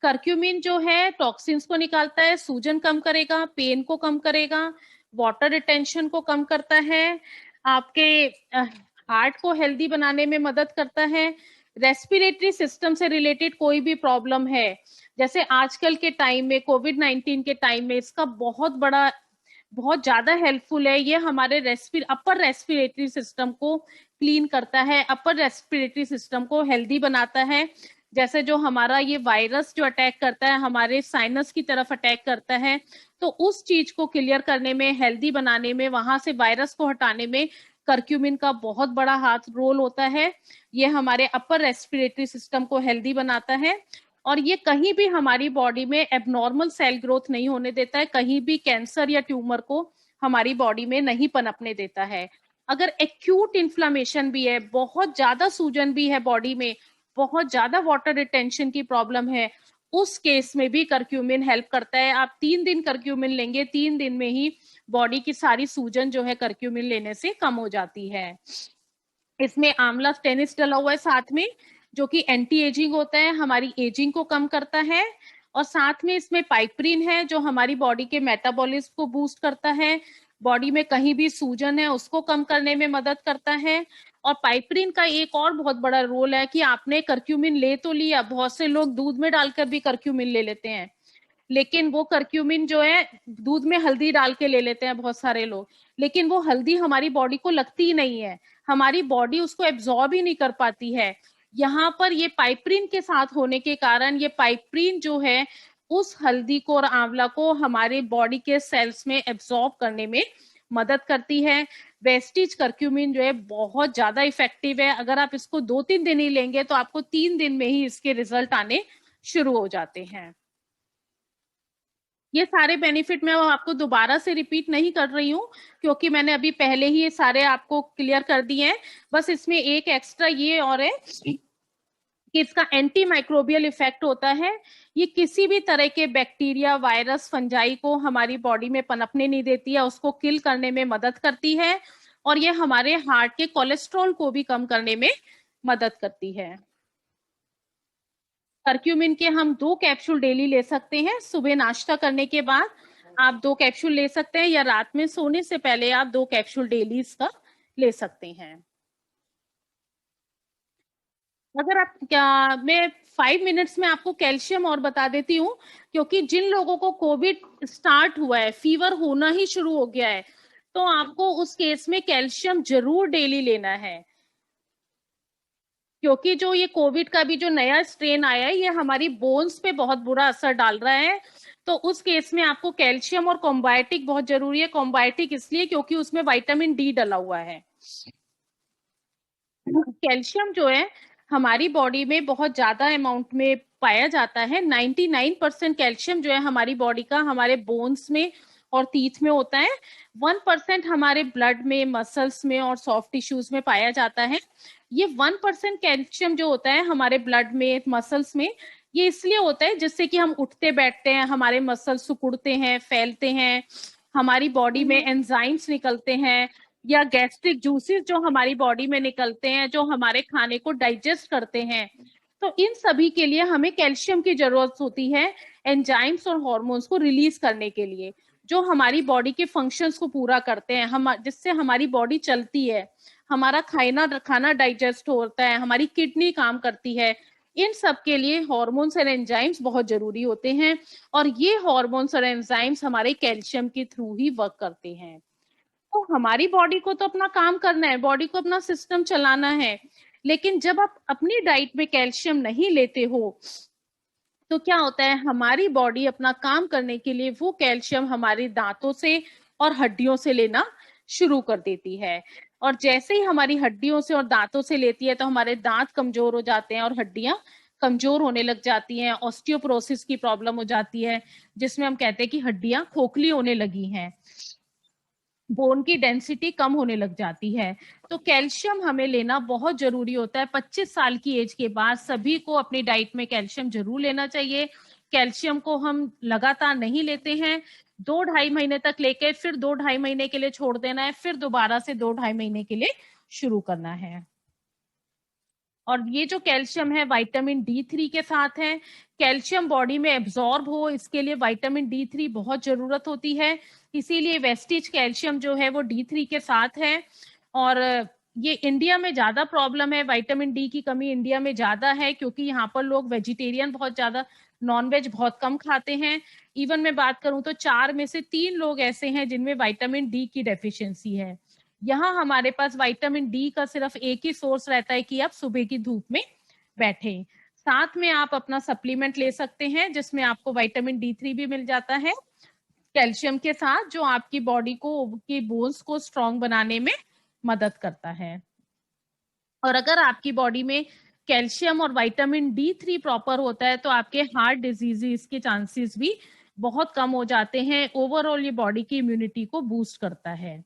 करक्यूमिन जो है टॉक्सिन्स को निकालता है, सूजन कम करेगा, पेन को कम करेगा, वाटर रिटेंशन को कम करता है, आपके हार्ट को हेल्दी बनाने में मदद करता है। रेस्पिरेटरी सिस्टम से रिलेटेड कोई भी प्रॉब्लम है, जैसे आजकल के टाइम में कोविड-19 के टाइम में इसका बहुत ज्यादा हेल्पफुल है। ये हमारे अपर रेस्पिरेटरी सिस्टम को क्लीन करता है, अपर रेस्पिरेटरी सिस्टम को हेल्दी बनाता है। जैसे जो हमारा ये वायरस जो अटैक करता है, हमारे साइनस की तरफ अटैक करता है, तो उस चीज को क्लियर करने में, हेल्दी बनाने में, वहां से वायरस को हटाने में करक्यूमिन का बहुत बड़ा हाथ रोल होता है। ये हमारे अपर रेस्पिरेटरी सिस्टम को हेल्दी बनाता है और ये कहीं भी हमारी बॉडी में एबनॉर्मल सेल ग्रोथ नहीं होने देता है, कहीं भी कैंसर या ट्यूमर को हमारी बॉडी में नहीं पनपने देता है। अगर एक्यूट इन्फ्लामेशन भी है, बहुत ज्यादा सूजन भी है बॉडी में, बहुत ज्यादा वाटर रिटेंशन की प्रॉब्लम है, उस केस में भी करक्यूमिन हेल्प करता है। आप 3 दिन करक्यूमिन लेंगे, 3 दिन में ही बॉडी की सारी सूजन जो है करक्यूमिन लेने से कम हो जाती है। इसमें आंवला टेनिस डला हुआ है साथ में, जो कि एंटी एजिंग होता है, हमारी एजिंग को कम करता है। और साथ में इसमें पाइपरीन है जो हमारी बॉडी के मेटाबॉलिज्म को बूस्ट करता है, बॉडी में कहीं भी सूजन है उसको कम करने में मदद करता है। और पाइपरीन का एक और बहुत बड़ा रोल है कि आपने करक्यूमिन ले तो लिया, बहुत से लोग दूध में डालकर भी करक्यूमिन ले लेते हैं, लेकिन वो करक्यूमिन जो है दूध में हल्दी डाल के ले लेते हैं बहुत सारे लोग, लेकिन वो हल्दी हमारी बॉडी को लगती ही नहीं है, हमारी बॉडी उसको एब्जॉर्ब ही नहीं कर पाती है। यहाँ पर ये पाइपरीन के साथ होने के कारण ये पाइपरीन जो है उस हल्दी को और आंवला को हमारे बॉडी के सेल्स में एब्जॉर्ब करने में मदद करती है। वेस्टिज करक्यूमिन जो है बहुत ज्यादा इफेक्टिव है, अगर आप इसको 2-3 दिन ही लेंगे तो आपको 3 दिन में ही इसके रिजल्ट आने शुरू हो जाते हैं। ये सारे बेनिफिट मैं आपको दोबारा से रिपीट नहीं कर रही हूँ क्योंकि मैंने अभी पहले ही ये सारे आपको क्लियर कर दिए हैं। बस इसमें एक एक्स्ट्रा ये और है कि इसका एंटी माइक्रोबियल इफेक्ट होता है। ये किसी भी तरह के बैक्टीरिया, वायरस, फंजाई को हमारी बॉडी में पनपने नहीं देती है, उसको किल करने में मदद करती है। और ये हमारे हार्ट के कोलेस्ट्रॉल को भी कम करने में मदद करती है। करक्यूमिन के हम 2 कैप्सूल डेली ले सकते हैं। सुबह नाश्ता करने के बाद आप 2 कैप्सूल ले सकते हैं या रात में सोने से पहले आप 2 कैप्सूल डेली इसका ले सकते हैं। अगर आप क्या मैं 5 मिनट्स में आपको कैल्शियम और बता देती हूँ, क्योंकि जिन लोगों को कोविड स्टार्ट हुआ है, फीवर होना ही शुरू हो गया है, तो आपको उस केस में कैल्शियम जरूर डेली लेना है, क्योंकि जो ये कोविड का भी जो नया स्ट्रेन आया है ये हमारी बोन्स पे बहुत बुरा असर डाल रहा है। तो उस केस में आपको कैल्शियम और कॉम्बायोटिक बहुत जरूरी है। कॉम्बायोटिक इसलिए क्योंकि उसमें विटामिन डी डला हुआ है। कैल्शियम जो है हमारी बॉडी में बहुत ज्यादा अमाउंट में पाया जाता है। 99% कैल्शियम जो है हमारी बॉडी का हमारे बोन्स में और टीथ में होता है। 1% हमारे ब्लड में, मसल्स में और सॉफ्ट टिश्यूज में पाया जाता है। ये 1% कैल्शियम जो होता है हमारे ब्लड में, मसल्स में, ये इसलिए होता है जिससे कि हम उठते बैठते हैं, हमारे मसल्स सिकुड़ते हैं, फैलते हैं, हमारी बॉडी में एंजाइम्स निकलते हैं, या गैस्ट्रिक जूसेस जो हमारी बॉडी में निकलते हैं, जो हमारे खाने को डाइजेस्ट करते हैं। तो इन सभी के लिए हमें कैल्शियम की जरूरत होती है एंजाइम्स और हार्मोन्स को रिलीज करने के लिए, जो हमारी बॉडी के फंक्शंस को पूरा करते हैं, हम जिससे हमारी बॉडी चलती है, हमारा खाना डाइजेस्ट होता है, हमारी किडनी काम करती है। इन सब के लिए हार्मोन्स और एंजाइम्स बहुत जरूरी होते हैं और ये हार्मोन्स और एंजाइम्स हमारे कैल्शियम के थ्रू ही वर्क करते हैं। तो हमारी बॉडी को तो अपना काम करना है, बॉडी को अपना सिस्टम चलाना है, लेकिन जब आप अपनी डाइट में कैल्शियम नहीं लेते हो तो क्या होता है, हमारी बॉडी अपना काम करने के लिए वो कैल्शियम हमारे दांतों से और हड्डियों से लेना शुरू कर देती है। और जैसे ही हमारी हड्डियों से और दांतों से लेती है तो हमारे दांत कमजोर हो जाते हैं और हड्डियां कमजोर होने लग जाती हैं। ऑस्टियोपोरोसिस की प्रॉब्लम हो जाती है, जिसमें हम कहते हैं कि हड्डियां खोखली होने लगी हैं, बोन की डेंसिटी कम होने लग जाती है। तो कैल्शियम हमें लेना बहुत जरूरी होता है। 25 साल की एज के बाद सभी को अपनी डाइट में कैल्शियम जरूर लेना चाहिए। कैल्शियम को हम लगातार नहीं लेते हैं, 2-2.5 महीने तक लेके फिर 2-2.5 महीने के लिए छोड़ देना है, फिर दोबारा से 2-2.5 महीने के लिए शुरू करना है। और ये जो कैल्शियम है विटामिन D3 के साथ है। कैल्शियम बॉडी में एब्जॉर्ब हो इसके लिए विटामिन D3 बहुत जरूरत होती है, इसीलिए वेस्टिज कैल्शियम जो है वो D3 के साथ है। और ये इंडिया में ज्यादा प्रॉब्लम है, विटामिन डी की कमी इंडिया में ज्यादा है क्योंकि यहाँ पर लोग वेजिटेरियन बहुत ज्यादा, नॉनवेज बहुत कम खाते हैं। इवन मैं बात करूं तो 4 में से 3 लोग ऐसे हैं जिनमें विटामिन डी की डेफिशिएंसी है। यहाँ हमारे पास विटामिन डी का सिर्फ एक ही सोर्स रहता है कि आप सुबह की धूप में बैठे। साथ में आप अपना सप्लीमेंट ले सकते हैं जिसमें आपको विटामिन D3 भी मिल जाता है कैल्शियम के साथ, जो आपकी बॉडी को, की बोन्स को स्ट्रॉन्ग बनाने में मदद करता है। और अगर आपकी बॉडी में कैल्शियम और विटामिन D3 प्रॉपर होता है तो आपके हार्ट डिजीजेस के चांसेस भी बहुत कम हो जाते हैं। ओवरऑल ये बॉडी की इम्यूनिटी को बूस्ट करता है।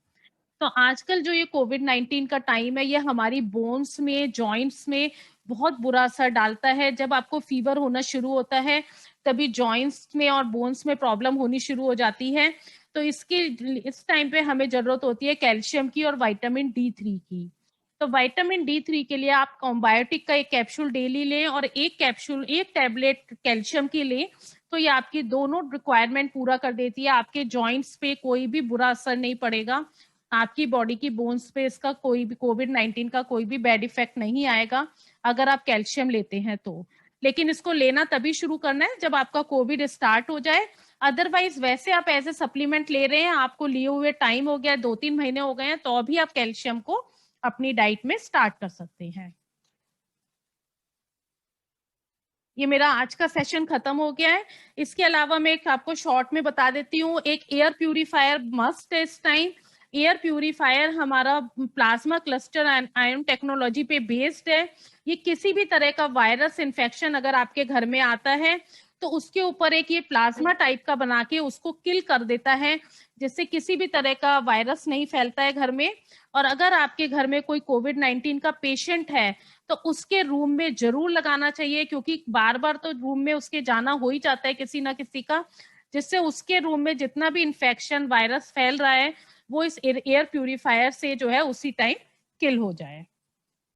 तो आजकल जो ये कोविड-19 का टाइम है, ये हमारी बोन्स में, जॉइंट्स में बहुत बुरा असर डालता है। जब आपको फीवर होना शुरू होता है, तभी जॉइंट्स में और बोन्स में प्रॉब्लम होनी शुरू हो जाती है। तो इस टाइम पे हमें जरूरत होती है कैल्शियम की और विटामिन D3 की। तो विटामिन D3 के लिए आप कॉम्बायोटिक का एक कैप्सूल डेली लें और एक टैबलेट कैल्शियम की लें, तो ये आपकी दोनों रिक्वायरमेंट पूरा कर देती है। आपके जॉइंट्स पे कोई भी बुरा असर नहीं पड़ेगा, आपकी बॉडी की बोन्स पे इसका कोई भी कोविड-19 का कोई भी बैड इफेक्ट नहीं आएगा अगर आप कैल्शियम लेते हैं तो। लेकिन इसको लेना तभी शुरू करना है जब आपका कोविड स्टार्ट हो जाए। अदरवाइज वैसे आप एज ए सप्लीमेंट ले रहे हैं, आपको लिए हुए टाइम हो गया, 2-3 महीने हो गए हैं, तो भी आप कैल्शियम को अपनी डाइट में स्टार्ट कर सकते हैं। ये मेरा आज का सेशन खत्म हो गया है। इसके अलावा मैं आपको शॉर्ट में बता देती हूँ, एक एयर प्यूरिफायर मस्ट है इस टाइम। एयर प्यूरिफायर हमारा प्लाज्मा क्लस्टर आयन टेक्नोलॉजी पे बेस्ड है। ये किसी भी तरह का वायरस इन्फेक्शन अगर आपके घर में आता है तो उसके ऊपर एक ये प्लाज्मा टाइप का बना के उसको किल कर देता है, जिससे किसी भी तरह का वायरस नहीं फैलता है घर में। और अगर आपके घर में कोई कोविड-19 का पेशेंट है तो उसके रूम में जरूर लगाना चाहिए, क्योंकि बार बार तो रूम में उसके जाना हो ही जाता है किसी ना किसी का, जिससे उसके रूम में जितना भी इंफेक्शन वायरस फैल रहा है वो इस एयर प्यूरिफायर से जो है उसी टाइम किल हो जाए।